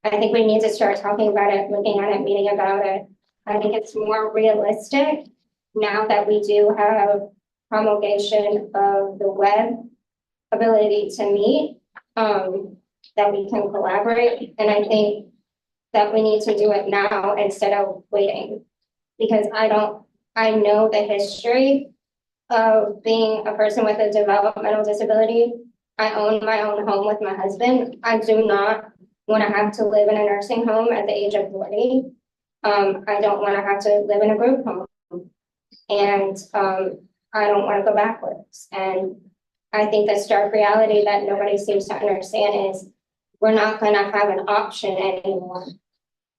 I think we need to start talking about it, looking at it, meeting about it. I think it's more realistic now that we do have promulgation of the web ability to meet, that we can collaborate. And I think that we need to do it now instead of waiting, because I know the history of being a person with a developmental disability. I own my own home with my husband. I do not want to have to live in a nursing home at the age of 40. I don't want to have to live in a group home. And I don't want to go backwards. And I think the stark reality that nobody seems to understand is we're not going to have an option anymore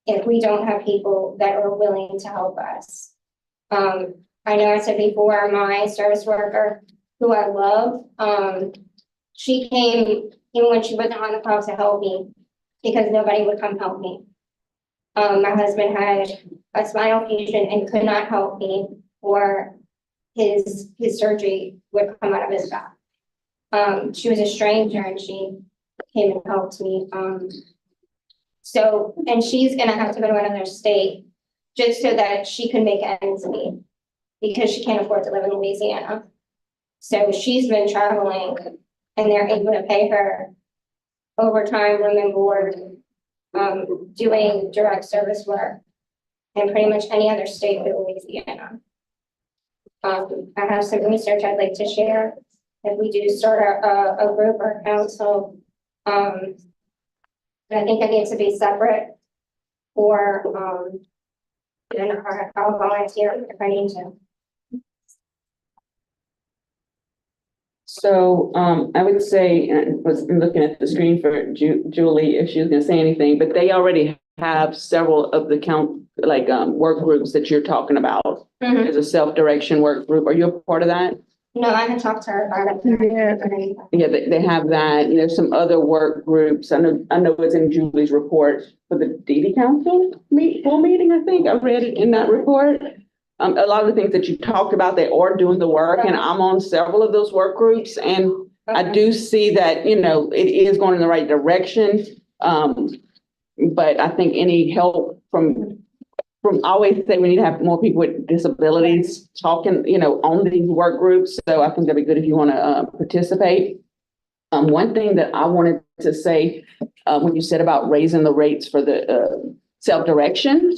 if we don't have people that are willing to help us. I know I said before, my service worker, who I love, she came even when she wasn't on the call to help me, because nobody would come help me. My husband had a spinal fusion and could not help me, or his surgery would come out of his back. She was a stranger and she came and helped me. And she's gonna have to go to another state just so that she can make ends meet, because she can't afford to live in Louisiana. So she's been traveling and they're able to pay her overtime, room and board, doing direct service work in pretty much any other state but Louisiana. I have some research I'd like to share if we do start a group or a council. And I think it needs to be separate, or then I'll volunteer if I need to. So I would say, and I was looking at the screen for Julie if she was gonna say anything, but they already have several of the work groups that you're talking about. Mm-hmm. There's a self-direction work group. Are you a part of that? No, I had talked to her about it. Yeah, they have that. And there's some other work groups. I know it's in Julie's report for the DD Council full meeting, I think. I read it in that report. A lot of the things that you talked about, they are doing the work, and I'm on several of those work groups. And I do see that, it is going in the right direction. But I think any help from I always say we need to have more people with disabilities talking, on these work groups. So I think that'd be good if you want to participate. One thing that I wanted to say, when you said about raising the rates for the self-direction,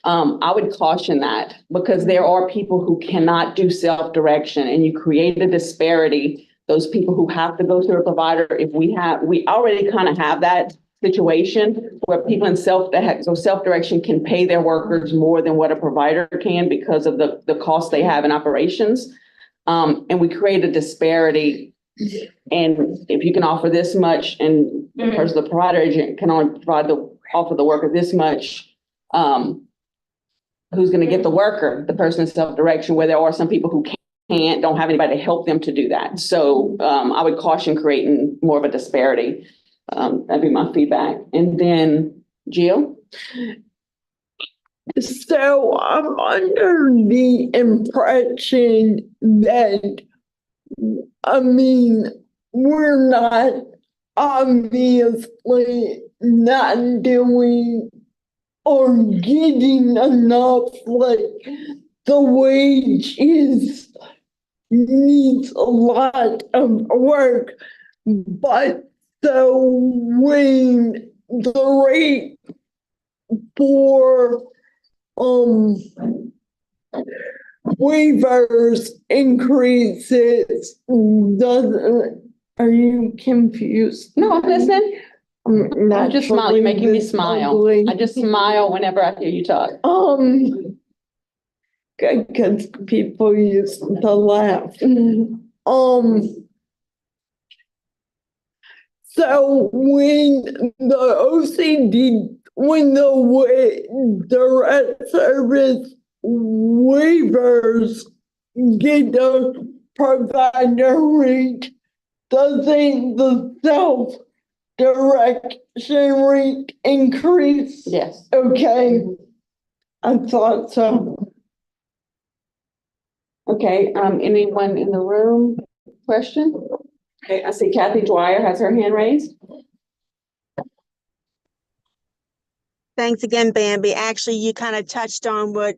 I would caution that, because there are people who cannot do self-direction, and you create a disparity. Those people who have to go through a provider, we already kind of have that situation where people in self-direction can pay their workers more than what a provider can because of the cost they have in operations. And we create a disparity And if you can offer this much and the person, the provider agent can only offer the worker this much, who's gonna get the worker? The person in self-direction, where there are some people who don't have anybody to help them to do that. So, I would caution creating more of a disparity. That'd be my feedback. And then Jill? So I'm under the impression that, I mean, we're not obviously not doing or getting enough, like the wage needs a lot of work, but so when the rate for waivers increases, are you confused? No, I'm listening. I'm just smiling. You're making me smile. Ugly. I just smile whenever I hear you talk. Because people used to laugh. So when the OCD, when the direct service waivers get the provider rate, doesn't the self-direction rate increase? Yes. Okay, I thought so. Okay, anyone in the room? Question? Okay, I see Kathy Dwyer has her hand raised. Thanks again, Bambi. Actually, you kind of touched on what,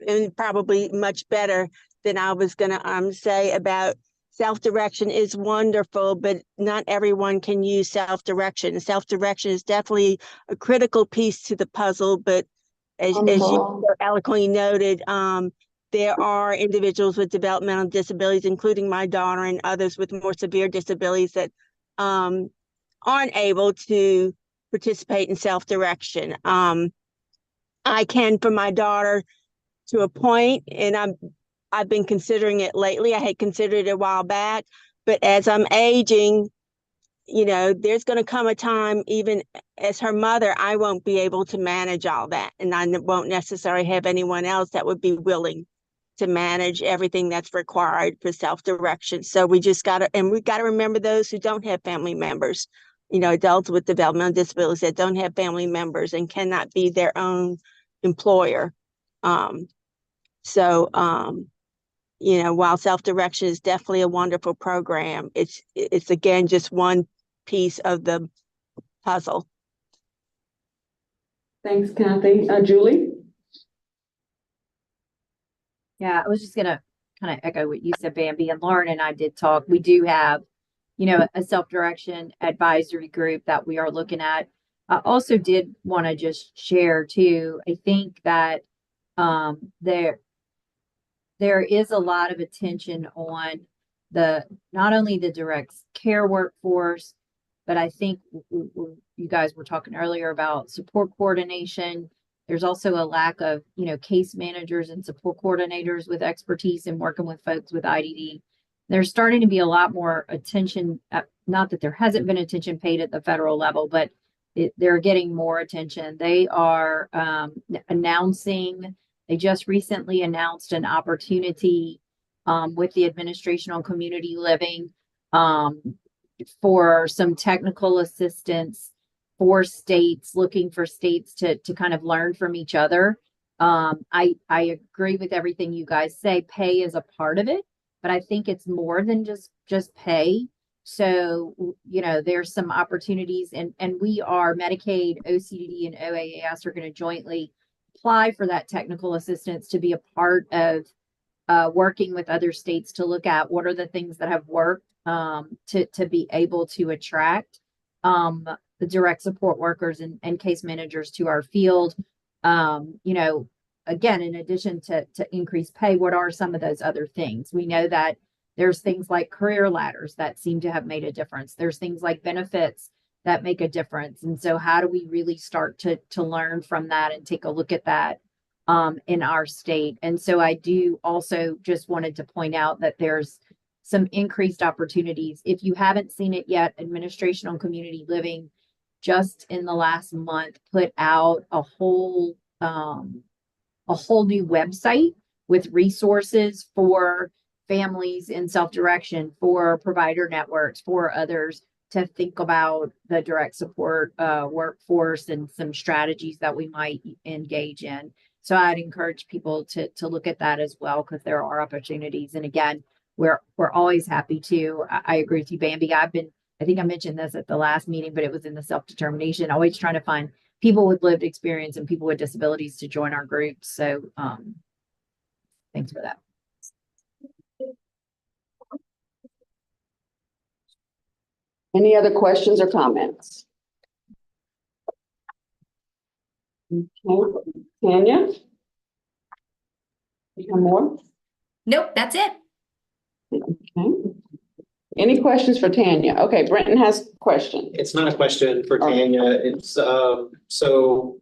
and probably much better than I was gonna say about self-direction is wonderful, but not everyone can use self-direction. Self-direction is definitely a critical piece to the puzzle, but as you so eloquently noted, there are individuals with developmental disabilities, including my daughter and others with more severe disabilities that aren't able to participate in self-direction. I can for my daughter to a point, and I've been considering it lately. I had considered it a while back, but as I'm aging, you know, there's going to come a time, even as her mother, I won't be able to manage all that, and I won't necessarily have anyone else that would be willing to manage everything that's required for self-direction. So we just got to, and we got to remember those who don't have family members, you know, adults with developmental disabilities that don't have family members and cannot be their own employer. You know, while self-direction is definitely a wonderful program, it's again just one piece of the puzzle. Thanks, Kathy. Julie? Yeah, I was just gonna kind of echo what you said, Bambi, and Lauren and I did talk. We do have, you know, a self-direction advisory group that we are looking at. I also did want to just share too. I think that there is a lot of attention on not only the direct care workforce, but I think you guys were talking earlier about support coordination. There's also a lack of, you know, case managers and support coordinators with expertise in working with folks with IDD. There's starting to be a lot more attention, not that there hasn't been attention paid at the federal level, but they're getting more attention. They are they just recently announced an opportunity with the Administration on Community Living for some technical assistance for states, looking for states to kind of learn from each other. I agree with everything you guys say. Pay is a part of it, but I think it's more than just pay. So, you know, there's some opportunities, and we are Medicaid, OCDD, and OAAS are going to jointly apply for that technical assistance to be a part of working with other states to look at what are the things that have worked to be able to attract the direct support workers and case managers to our field. You know, again, in addition to increase pay, what are some of those other things? We know that there's things like career ladders that seem to have made a difference. There's things like benefits that make a difference. And so how do we really start to learn from that and take a look at that in our state? And so I do also just wanted to point out that there's some increased opportunities. If you haven't seen it yet, Administration on Community Living just in the last month put out a whole new website with resources for families in self-direction, for provider networks, for others to think about the direct support workforce and some strategies that we might engage in. So I'd encourage people to look at that as well, because there are opportunities. And again, we're always happy to. I agree with you, Bambi. I think I mentioned this at the last meeting, but it was in the self-determination, always trying to find people with lived experience and people with disabilities to join our groups. So thanks for that. Any other questions or comments? Okay. Tanya? You have more? Nope, that's it. Okay. Any questions for Tanya? Okay, Brenton has a question. It's not a question for Tanya. It's, so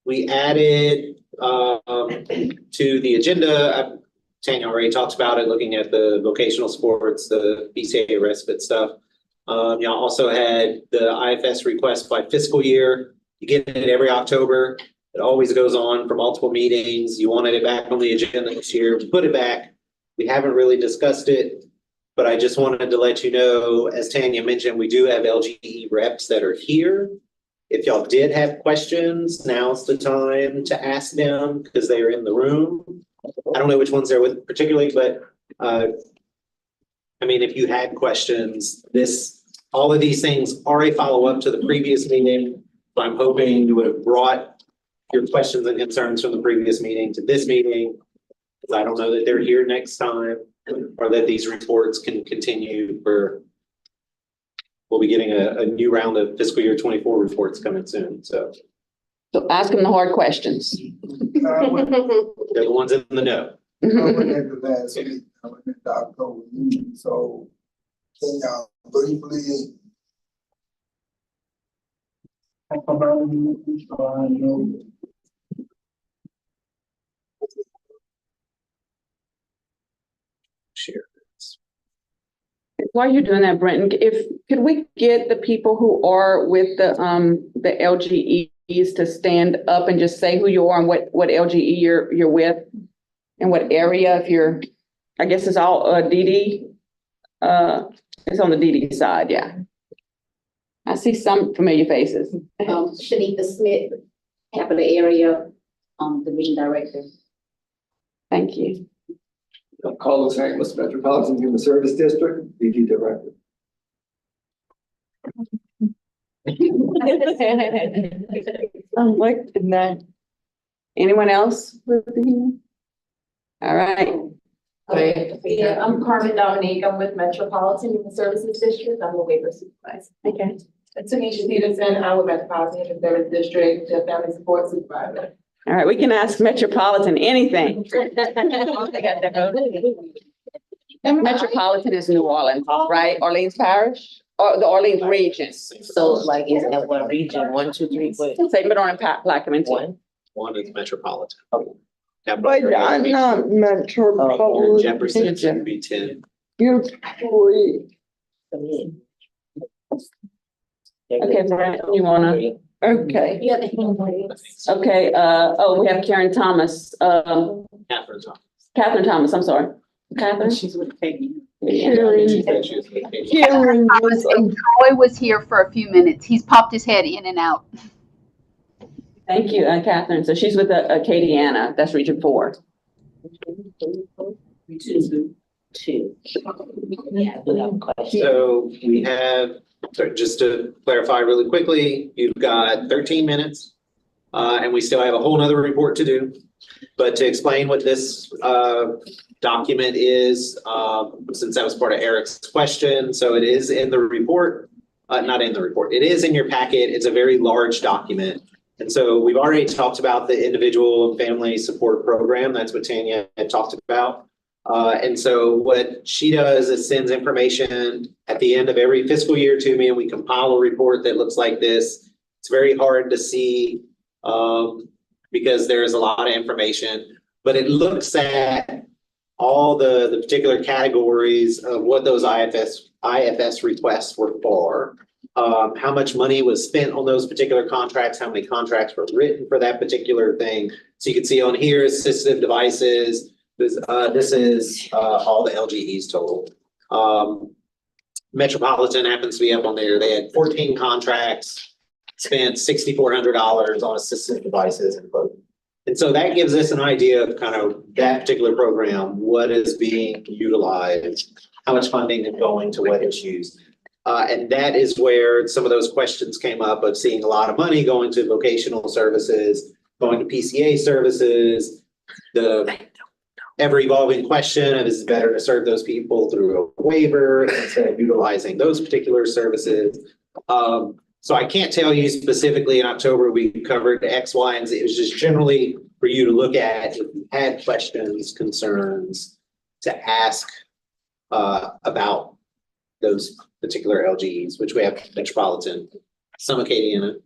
we added, to the agenda, Tanya already talked about it, looking at the vocational sports, the BCA respite stuff. Y'all also had the IFS request by fiscal year. You get it every October. It always goes on for multiple meetings. You wanted it back on the agenda this year. We put it back. We haven't really discussed it, but I just wanted to let you know, as Tanya mentioned, we do have LGE reps that are here. If y'all did have questions, now's the time to ask them because they are in the room. I don't know which ones they're with particularly, but I mean, if you had questions, all of these things are a follow-up to the previous meeting. So I'm hoping you would have brought your questions and concerns from the previous meeting to this meeting. Because I don't know that they're here next time, or that these reports can continue for, we'll be getting a new round of fiscal year 24 reports coming soon, so. So ask them the hard questions. They're the ones in the know. I went at the last week, I went at the October meeting, so can y'all briefly talk about it, so I know? Share this. While you're doing that, Brenton, could we get the people who are with the LGEs to stand up and just say who you are and what LGE you're with and what area? If you're, I guess it's all DD. It's on the DD side, yeah. I see some familiar faces. Shanika Smith, Capital Area, Division Director. Thank you. Carlos Hankless, Metropolitan Human Service District, DG Director. I'm like, that. Anyone else with the human? All right. Yeah, I'm Carmen Dominique. I'm with Metropolitan Human Services District. I'm a waiver supervisor. Okay. Tanisha Peterson, I'm with Metropolitan Human Service District, the family support supervisor. All right, we can ask Metropolitan anything. Metropolitan is New Orleans, right? Orleans Parish or the Orleans region. So like, is that what region? 1, 2, 3, what? Same, but on Plaquemine too. One is Metropolitan. But I'm not metropolitan. Jefferson should be 10. You're 3. Okay, Brent, you wanna? Okay. Yeah, Okay, we have Karen Thomas, Catherine Thomas. Catherine Thomas, I'm sorry. Catherine? She's with Peggy. Karen Thomas, and Troy was here for a few minutes. He's popped his head in and out. Thank you, Catherine. So she's with Acadiana, that's Region 4. Two. Yeah, without question. So we have, just to clarify really quickly, you've got 13 minutes, and we still have a whole nother report to do. But to explain what this document is, since that was part of Eric's question, so it is in the report, not in the report, it is in your packet. It's a very large document. And so we've already talked about the individual and family support program. That's what Tanya had talked about. And so what she does is sends information at the end of every fiscal year to me, and we compile a report that looks like this. It's very hard to see because there's a lot of information, but it looks at all the particular categories of what those IFS requests were for. How much money was spent on those particular contracts, how many contracts were written for that particular thing. So you can see on here, assistive devices, this is all the LGEs total. Metropolitan happens to be up on there. They had 14 contracts, spent $6,400 on assistive devices and clothing. And so that gives us an idea of kind of that particular program, what is being utilized, how much funding is going to what is used. And that is where some of those questions came up of seeing a lot of money going to vocational services, going to PCA services, the ever evolving question of is it better to serve those people through a waiver instead of utilizing those particular services. So I can't tell you specifically in October, we covered X, Y, and Z. It was just generally for you to look at if you had questions, concerns, to ask about those particular LGEs, which we have Metropolitan, some Acadiana,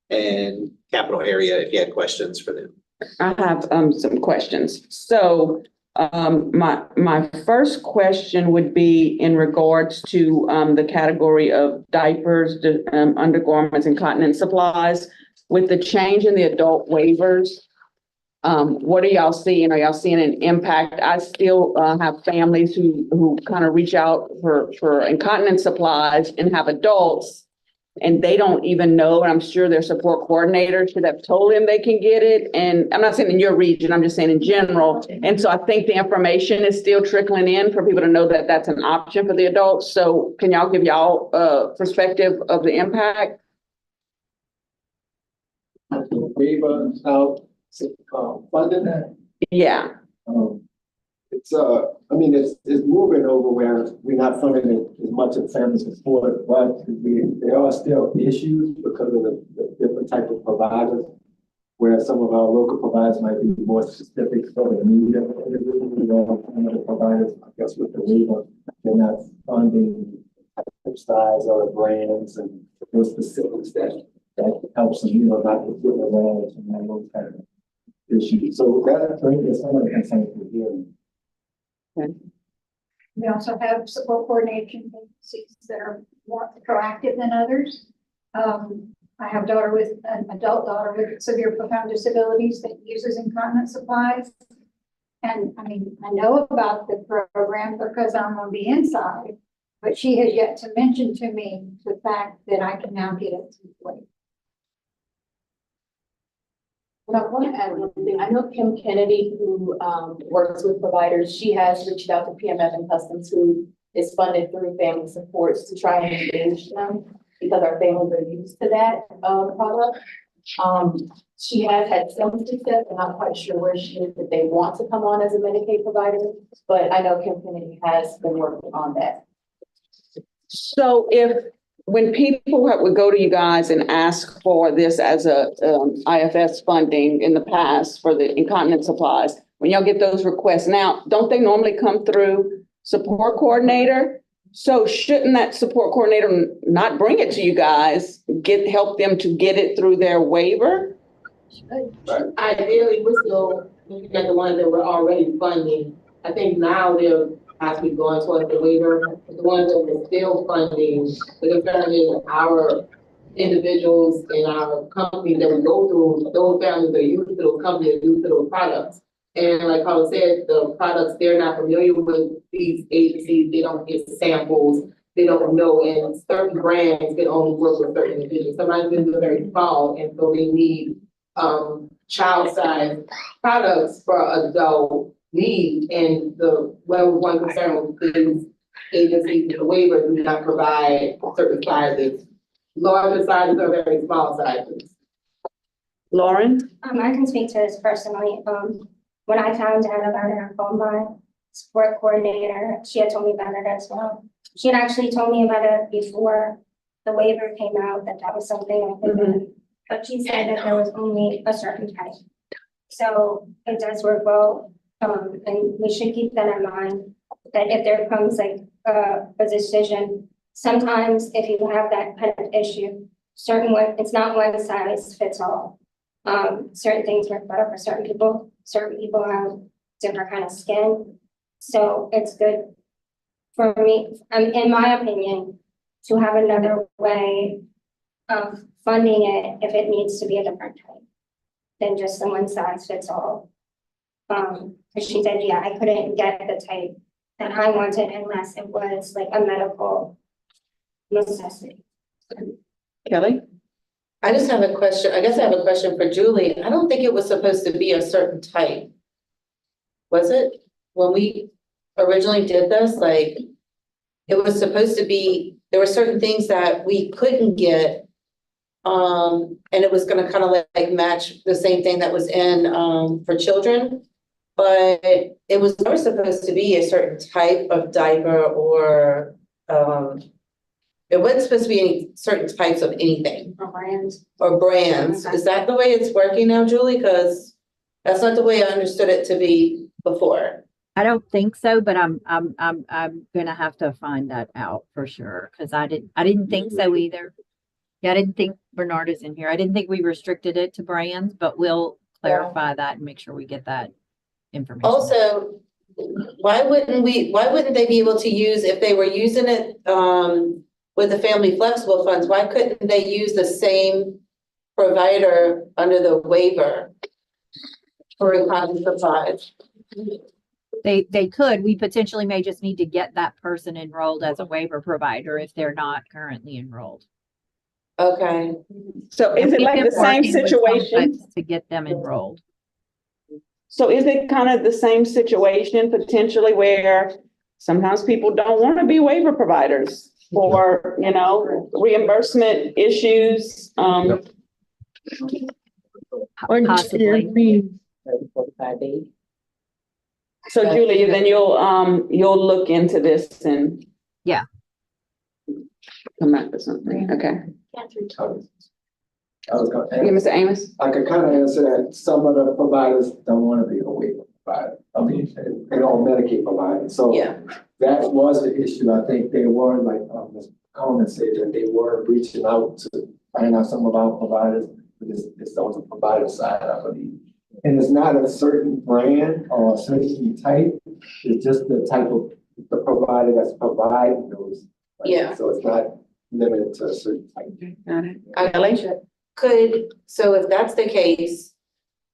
and Capital Area if you had questions for them. I have some questions. So my first question would be in regards to the category of diapers, undergarments, and continence supplies. With the change in the adult waivers, what are y'all seeing? Are y'all seeing an impact? I still have families who kind of reach out for incontinence supplies and have adults, and they don't even know, and I'm sure their support coordinator should have told them they can get it. And I'm not saying in your region, I'm just saying in general. And so I think the information is still trickling in for people to know that that's an option for the adults. So can y'all give y'all a perspective of the impact? Waiver, funding that. Yeah. It's it's moving over where we're not funding it as much of family support, but there are still issues because of the different type of providers, where some of our local providers might be more specific for the need of individuals. Some of the providers, I guess, with the waiver, they're not funding the size or the brands and those specifics that helps them, not to put around and those kind of issues. So that I think is some of the concerns we're hearing. Okay. We also have support coordination agencies that are more proactive than others. I have an adult daughter with severe profound disabilities that uses incontinence supplies. And I know about the program because I'm on the inside, but she has yet to mention to me the fact that I can now get it through the waiver. And I want to add one thing. I know Kim Kennedy, who works with providers, she has reached out to PMF and Customs, who is funded through family supports to try and engage them because our families are used to that product. She has had some success. I'm not quite sure where she is, that they want to come on as a Medicaid provider, but I know Kim Kennedy has been working on that. So when people would go to you guys and ask for this as a IFS funding in the past for the incontinence supplies, when y'all get those requests now, don't they normally come through support coordinator? So shouldn't that support coordinator not bring it to you guys, help them to get it through their waiver? Ideally, we're still looking at the ones that we're already funding. I think now they're actually going towards the waiver. The ones that we're still funding, the concern is our individuals in our companies that we go through, those families are used to those companies, are used to those products. And like Carla said, the products, they're not familiar with these agencies, they don't get samples, they don't know, and certain brands can only work with certain individuals. Sometimes they're very small, and so they need child-size products for adult need. And the one concern with these agencies, the waiver do not provide certain sizes. Larger sizes are very small sizes. Lauren? I can speak to this personally. When I found out about it, I called my support coordinator. She had told me about it as well. She had actually told me about it before the waiver came out, that was something I could do. But she said that there was only a certain type. So it does work well. And we should keep that in mind, that if there comes like a decision, sometimes if you have that kind of issue, it's not one size fits all. Certain things work better for certain people. Certain people have different kind of skin. So it's good for me, in my opinion, to have another way of funding it if it needs to be a different type than just the one size fits all. Because she said, yeah, I couldn't get the type that I wanted unless it was like a medical necessity. Kelly? I just have a question. I guess I have a question for Julie. I don't think it was supposed to be a certain type. Was it? When we originally did this, like, it was supposed to be, there were certain things that we couldn't get. And it was gonna kind of like match the same thing that was in, for children. But it was never supposed to be a certain type of diaper or, it wasn't supposed to be any certain types of anything. Or brands. Or brands. Is that the way it's working now, Julie? Because that's not the way I understood it to be before. I don't think so, but I'm gonna have to find that out for sure, because I didn't think so either. Yeah, I didn't think Bernard is in here. I didn't think we restricted it to brands, but we'll clarify that and make sure we get that information. Also, why wouldn't they be able to use, if they were using it with the family flexible funds, why couldn't they use the same provider under the waiver for incontinence supplies? They could. We potentially may just need to get that person enrolled as a waiver provider if they're not currently enrolled. Okay. So is it like the same situation? To get them enrolled. So is it kind of the same situation potentially where sometimes people don't want to be waiver providers for, you know, reimbursement issues? Possibly. So Julie, then you'll look into this and yeah, come back with something. Okay. Catherine Thomas. I was gonna Yeah, Mr. Amos. I could kind of answer that. Some of the providers don't want to be a waiver provider. I mean, they don't Medicaid providers. So Yeah. that was the issue. I think they were, like Ms. Coleman said, that they were reaching out to find out some of our providers. But it's on the provider side, I believe. And it's not a certain brand or a certain type. It's just the type of the provider that's providing those. Yeah. So it's not limited to a certain type. Got it. So if that's the case,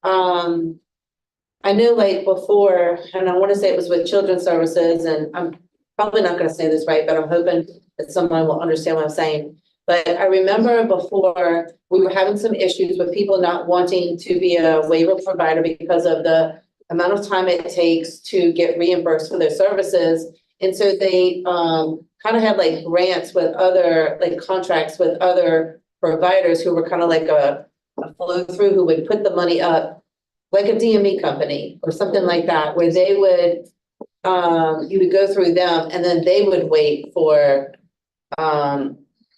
I know like before, and I want to say it was with Children's Services, and I'm probably not going to say this right, but I'm hoping that someone will understand what I'm saying. But I remember before we were having some issues with people not wanting to be a waiver provider because of the amount of time it takes to get reimbursed for their services. And so they kind of had like grants with other, like contracts with other providers who were kind of like a flow through, who would put the money up, like a DME company or something like that, where they would, you would go through them and then they would wait for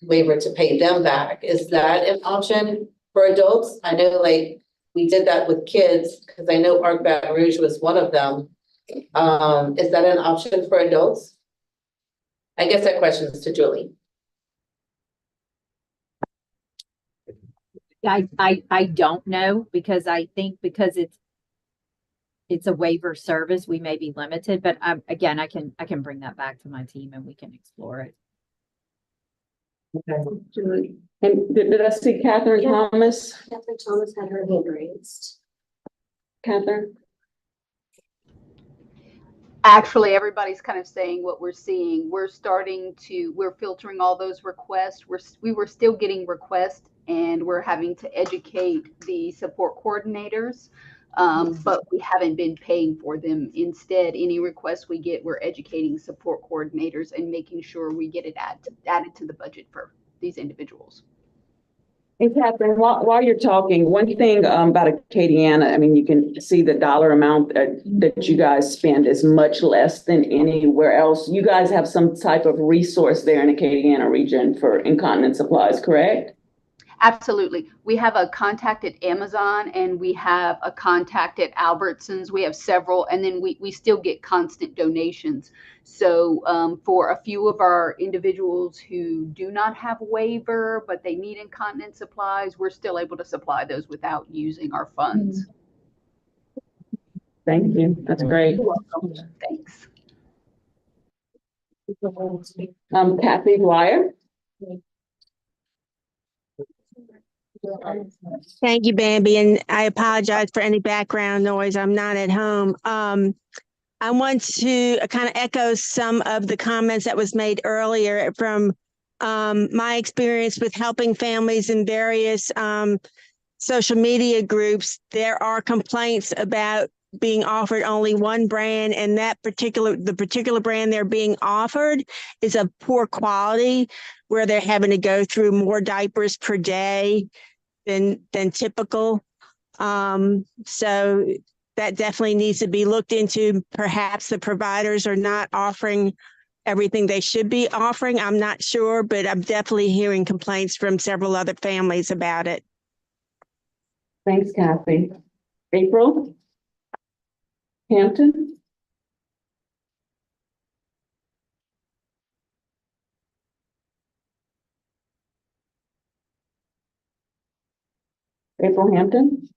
waiver to pay them back. Is that an option for adults? I know like we did that with kids because I know Arc Baton Rouge was one of them. Is that an option for adults? I guess that question is to Julie. I don't know, because I think because it's a waiver service, we may be limited, but again, I can bring that back to my team and we can explore it. Okay. And did I see Catherine Thomas? Catherine Thomas had her hand raised. Catherine? Actually, everybody's kind of saying what we're seeing. We're filtering all those requests. We were still getting requests, and we're having to educate the support coordinators, but we haven't been paying for them. Instead, any requests we get, we're educating support coordinators and making sure we get it added to the budget for these individuals. And Catherine, while you're talking, one thing about Acadiana, I mean, you can see the dollar amount that you guys spend is much less than anywhere else. You guys have some type of resource there in Acadiana region for incontinence supplies, correct? Absolutely. We have a contact at Amazon, and we have a contact at Albertsons. We have several, and then we still get constant donations. So for a few of our individuals who do not have a waiver, but they need incontinence supplies, we're still able to supply those without using our funds. Thank you. That's great. You're welcome. Thanks. Kathy Dwyer. Thank you, Bambi, and I apologize for any background noise. I'm not at home. I want to kind of echo some of the comments that was made earlier from my experience with helping families in various social media groups. There are complaints about being offered only one brand, and the particular brand they're being offered is of poor quality, where they're having to go through more diapers per day than typical. So that definitely needs to be looked into. Perhaps the providers are not offering everything they should be offering. I'm not sure, but I'm definitely hearing complaints from several other families about it. Thanks, Kathy. April Hampton. April Hampton.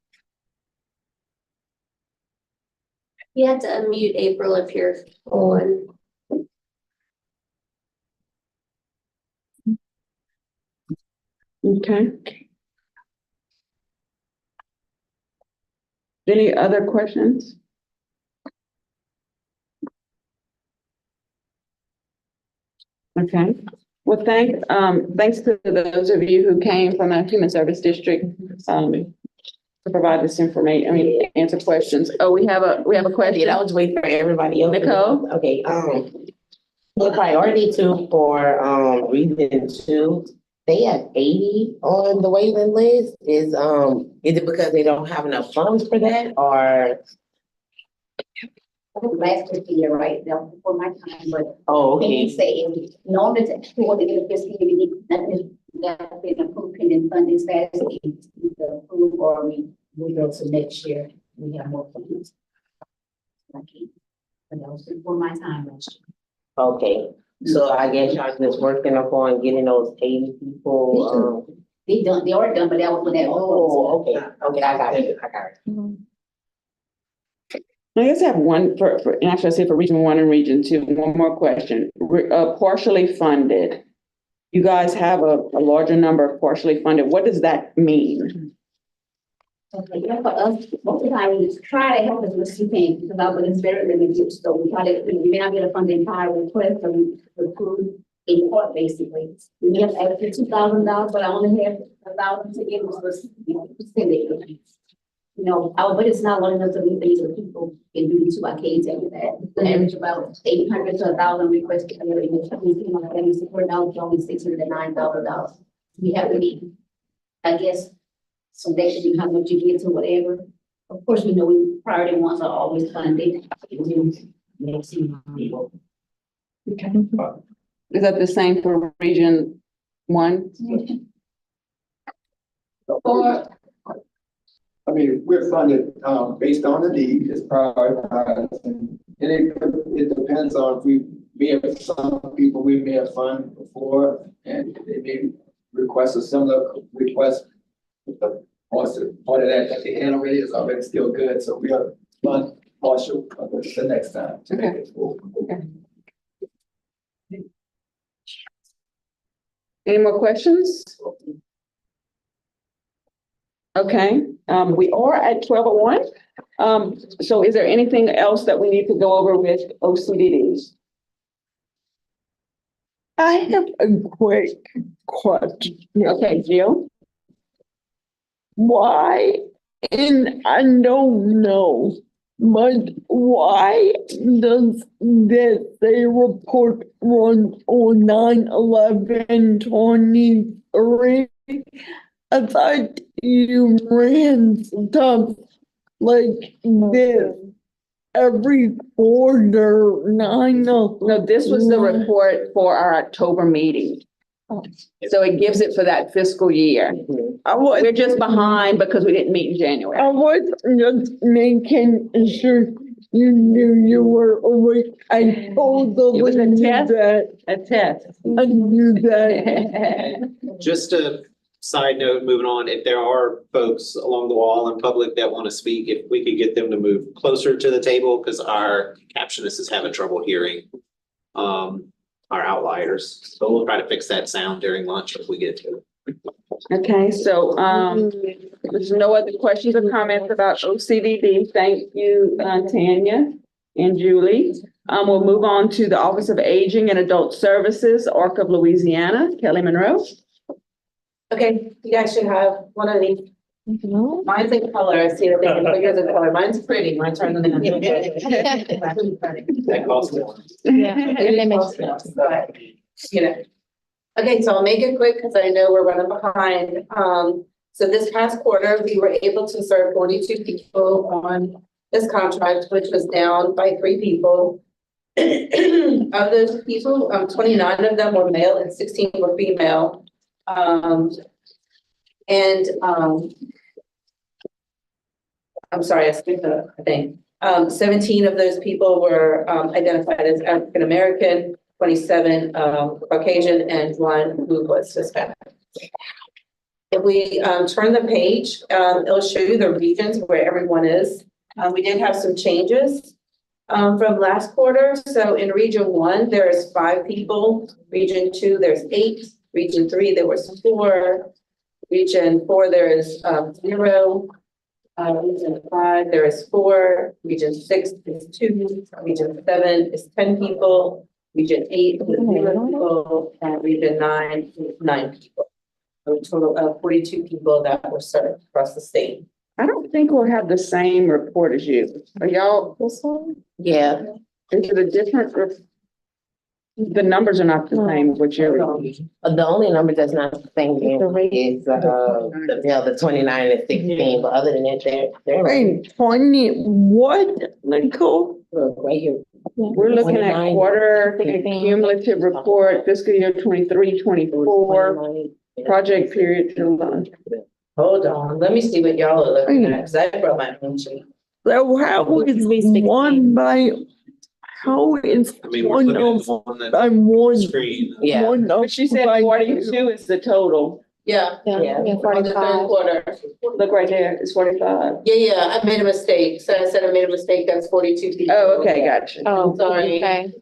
You have to unmute April if you're on. Okay. Any other questions? Okay. Well, thanks to those of you who came from the Human Service District to provide this information, answer questions. Oh, we have a question. I was waiting for everybody else. Nicole? Okay, the priority two for region 2, they have 80 on the waiting list. Is it because they don't have enough funds for that, or? Last fiscal year, right, now before my time, but. Oh, okay. They say in order to afford to get a fiscal year, we need that's been approved in funding status, either approve or we go to next year, we have more funds. Okay, but that was before my time last year. Okay, so I guess y'all just working upon getting those 80 people. They are done, but that was when they. Oh, okay, I got it. I guess I have one and actually I say for region 1 and region 2, one more question. Partially funded. You guys have a larger number of partially funded. What does that mean? Okay, yeah, for us, most of the time we just try to help as much as we can because our budget is very limited. So we try to, we may not be able to fund the entire request, so we approve in part basically. We have extra $2,000, but I only have 1,000 to give us for spending. You know, our budget's not long enough to meet things that people can do to. I can't tell you that. The average about 800 to 1,000 requests every year. Family support now is only $600 to $9,000. We have to be, I guess, so that should be how much you get to whatever. Of course, we know we priority ones are always funded. Okay. Is that the same for region 1? I mean, we're funded based on the need, it's prioritized, and it depends on if we may have some people we may have funded before, and they may request a similar request. Part of that they handle already is already still good, so we are fund partial the next time to make it full. Okay. Any more questions? Okay, we are at 12:01. So is there anything else that we need to go over with OCDDs? I have a quick question. Okay, Jill? Why, and I don't know, but why does this say report run on 9/11/23? I thought you ran stuff like this every quarter, No, this was the report for our October meeting. So it gives it for that fiscal year. We're just behind because we didn't meet in January. I was just making sure you knew you were awake. I totally knew that. A test. I knew that. Just to side note, moving on, if there are folks along the wall in public that want to speak, if we could get them to move closer to the table, because our captionist is having trouble hearing our outliers. So we'll try to fix that sound during lunch if we get to it. Okay, so, there's no other questions or comments about OCDD. Thank you, Tanya and Julie. We'll move on to the Office of Aging and Adult Services, ARC of Louisiana, Kelly Monroe. Okay, you guys should have one of these. Mine's in color. I see that they can put yours in color. Mine's pretty. Mine's turning them in. That costs more. But, you know. Okay, so I'll make it quick because I know we're running behind. So this past quarter, we were able to serve 42 people on this contract, which was down by 3 people. Of those people, 29 of them were male and 16 were female. I'm sorry, I skipped a thing. 17 of those people were identified as African American, 27 Caucasian, and 1 who was Hispanic. If we turn the page, it'll show you the regions where everyone is. We did have some changes from last quarter. So in Region 1, there's 5 people. Region 2, there's 8. Region 3, there was 4. Region 4, there is 0. Region 5, there is 4. Region 6 is 2. Region 7 is 10 people. Region 8 is 0 people. And Region 9 is 9 people. So a total of 42 people that were served across the state. I don't think we'll have the same report as you. Are y'all this one? Yeah. Is it a different? The numbers are not the same as what you're. The only number that's not the same is the 29 and 16, but other than that, they're Wait, 20, what, Nicole? right here. We're looking at 29, quarter 16. cumulative report, fiscal year 23, 24, project period to lunch. Hold on, let me see what y'all are looking at, because I brought my own sheet. So how is one by, how is I mean, we're one looking of, at the by one? screen. Yeah. One of But she said by 42 is the total. Yeah. On the third quarter. Look right there, it's 45. Yeah, I made a mistake. So I said I made a mistake, that's 42 people. Oh, okay, gotcha. Oh, sorry. Okay.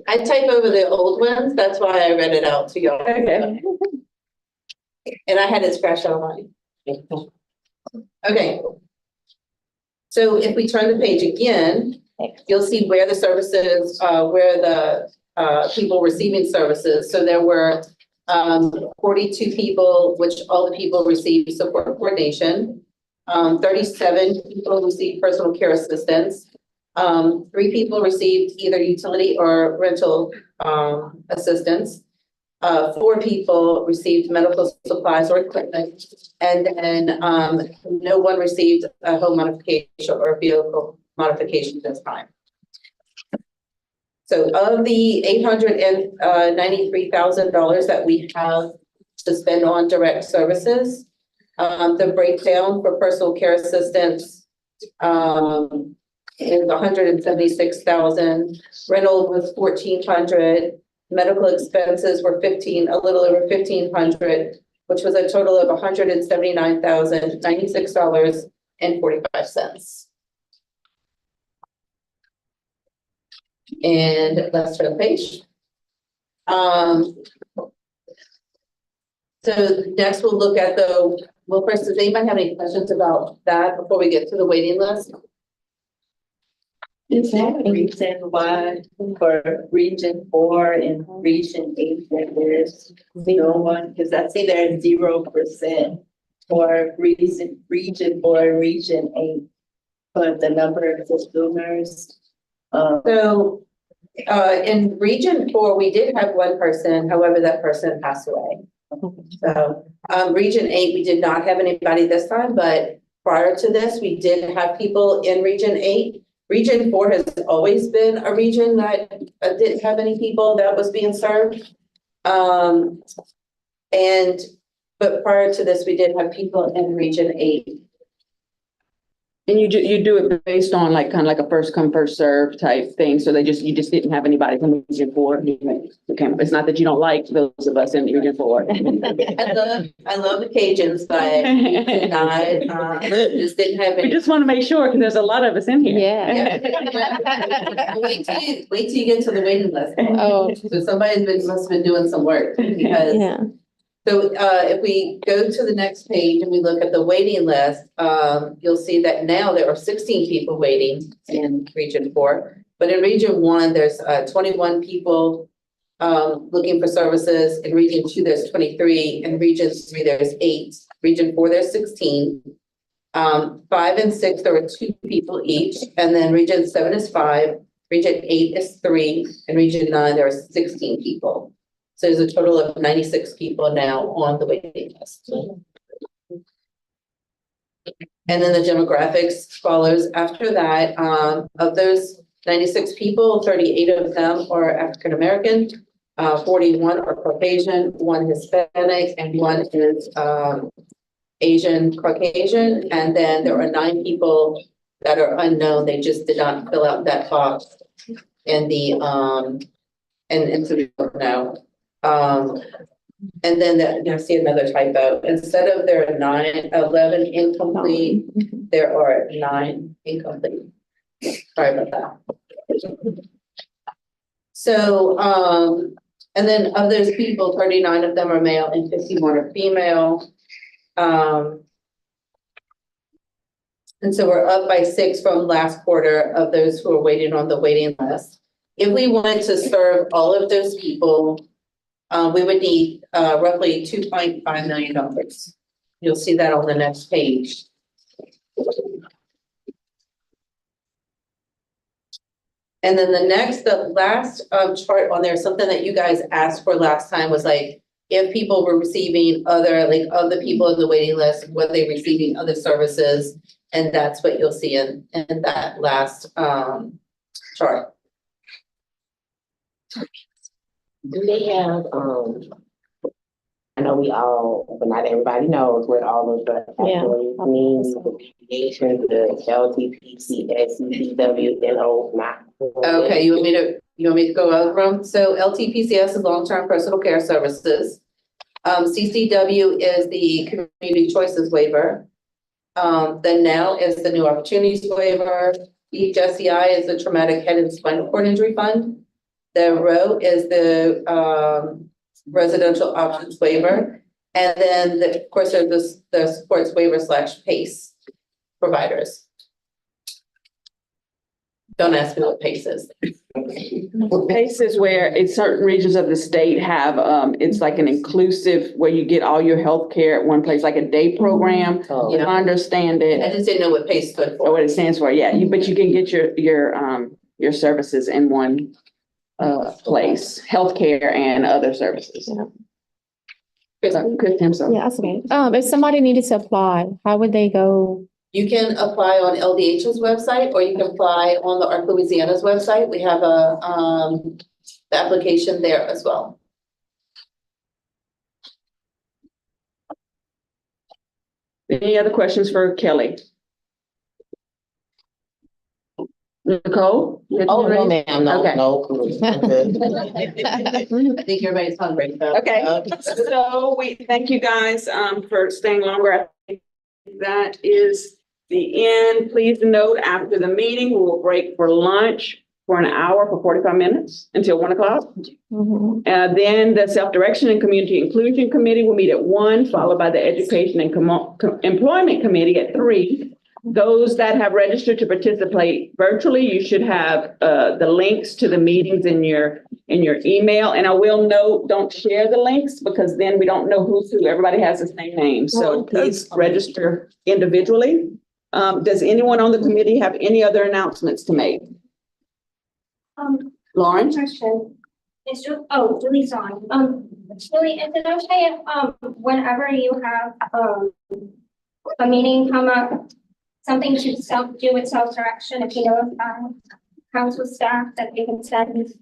I type over the old ones, that's why I read it out to y'all. Okay. And I had it scratched out on mine. Okay. So if we turn the page again, you'll see where the services, where the people receiving services. So there were 42 people, which all the people received support coordination. 37 people received personal care assistance. 3 people received either utility or rental assistance. 4 people received medical supplies or equipment, and then no one received a home modification or vehicle modification this time. So of the $893,000 that we have to spend on direct services, the breakdown for personal care assistance is $176,000. Rental was $1,400. Medical expenses were a little over $1,500, which was a total of $179,096.45. And let's turn the page. So next we'll look at first, does anybody have any questions about that before we get to the waiting list? Is that a reason why for Region 4 and Region 8 that there's no one? Because I see there's 0% for Region 4 and Region 8 for the number of consumers. So in Region 4, we did have 1 person, however, that person passed away. So Region 8, we did not have anybody this time, but prior to this, we did have people in Region 8. Region 4 has always been a region that didn't have any people that was being served. But prior to this, we did have people in Region 8. And you do it based on like, kind of like a first come, first serve type thing, so you just didn't have anybody from Region 4. Okay, it's not that you don't like those of us in Region 4. I love the Cajuns, but we did not, just didn't have We any. just want to make sure, because there's a lot of us in here. Wait till you get to the waiting list. Oh. So must have been doing some work, because. Yeah. So if we go to the next page and we look at the waiting list, you'll see that now there are 16 people waiting in Region 4. But in Region 1, there's 21 people looking for services. In Region 2, there's 23. In Region 3, there's 8. Region 4, there's 16. 5 and 6, there are 2 people each. And then Region 7 is 5. Region 8 is 3. And Region 9, there are 16 people. So there's a total of 96 people now on the waiting list. And then the demographics follows after that. Of those 96 people, 38 of them are African American, 41 are Caucasian, 1 Hispanic, and 1 is Asian Caucasian. And then there are 9 people that are unknown. They just did not fill out that box in the and so we don't know. And then you'll see another typo. Instead of there are 11 incomplete, there are 9 incomplete. Sorry about that. So, and then of those people, 39 of them are male and 51 are female. And so we're up by 6 from last quarter of those who are waiting on the waiting list. If we wanted to serve all of those people, we would need roughly $2.5 million. You'll see that on the next page. And then the last chart on there, something that you guys asked for last time was like, if people were receiving other people in the waiting list, were they receiving other services? And that's what you'll see in that last chart. Do they have, I know we all, but not everybody knows what all of the acronyms mean, the abbreviations, the LTPC, SCCW, NO, not. Okay, you want me to go over them? So LTPCS is long-term personal care services. CCW is the community choices waiver. Then now is the new opportunities waiver. HSCI is the traumatic head and spinal cord injury fund. The RO is the residential options waiver. And then of course there's the supports waiver / PACE providers. Don't ask me what PACE is. Well, PACE is where in certain regions of the state have, it's like an inclusive where you get all your health care at one place, like a day program. Oh. If I understand it. I just didn't know what PACE stood for. Or what it stands for, yeah. But you can get your services in one place, healthcare and other services. Kristen, so. Yeah, that's okay. If somebody needed to apply, how would they go? You can apply on LDH's website, or you can apply on the ARC Louisiana's website. We have the application there as well. Any other questions for Kelly? Nicole? Oh, no, ma'am, no, Okay. no. I think everybody's hungry. Okay, so we thank you guys for staying longer. I think that is the end. Please note after the meeting, we will break for lunch for an hour for 45 minutes until 1 o'clock. Then the Self-Direction and Community Inclusion Committee will meet at 1, followed by the Education and Employment Committee at 3. Those that have registered to participate virtually, you should have the links to the meetings in your email. And I will note, don't share the links because then we don't know who's who. Everybody has the same name. So please register individually. Does anyone on the committee have any other announcements to make? Lauren? Question. It's just, Julie's on. Julie, is it okay if, whenever you have, a meeting come up, something to do with self-direction, if you know of, council staff that they can send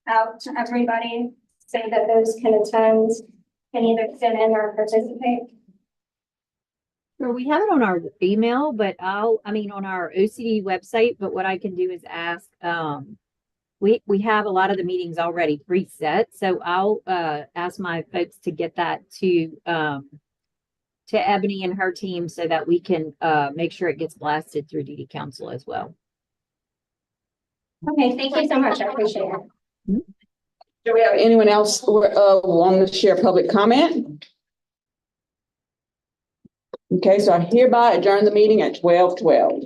out to everybody so that those can attend, can either sit in or participate? Or we have it on our email, but on our OCD website, but what I can do is ask, we have a lot of the meetings already preset, so I'll ask my folks to get that to Ebony and her team so that we can make sure it gets blasted through DD Council as well. Okay, thank you so much. I appreciate it. Do we have anyone else want to share public comment? Okay, so I hereby adjourn the meeting at 12:12.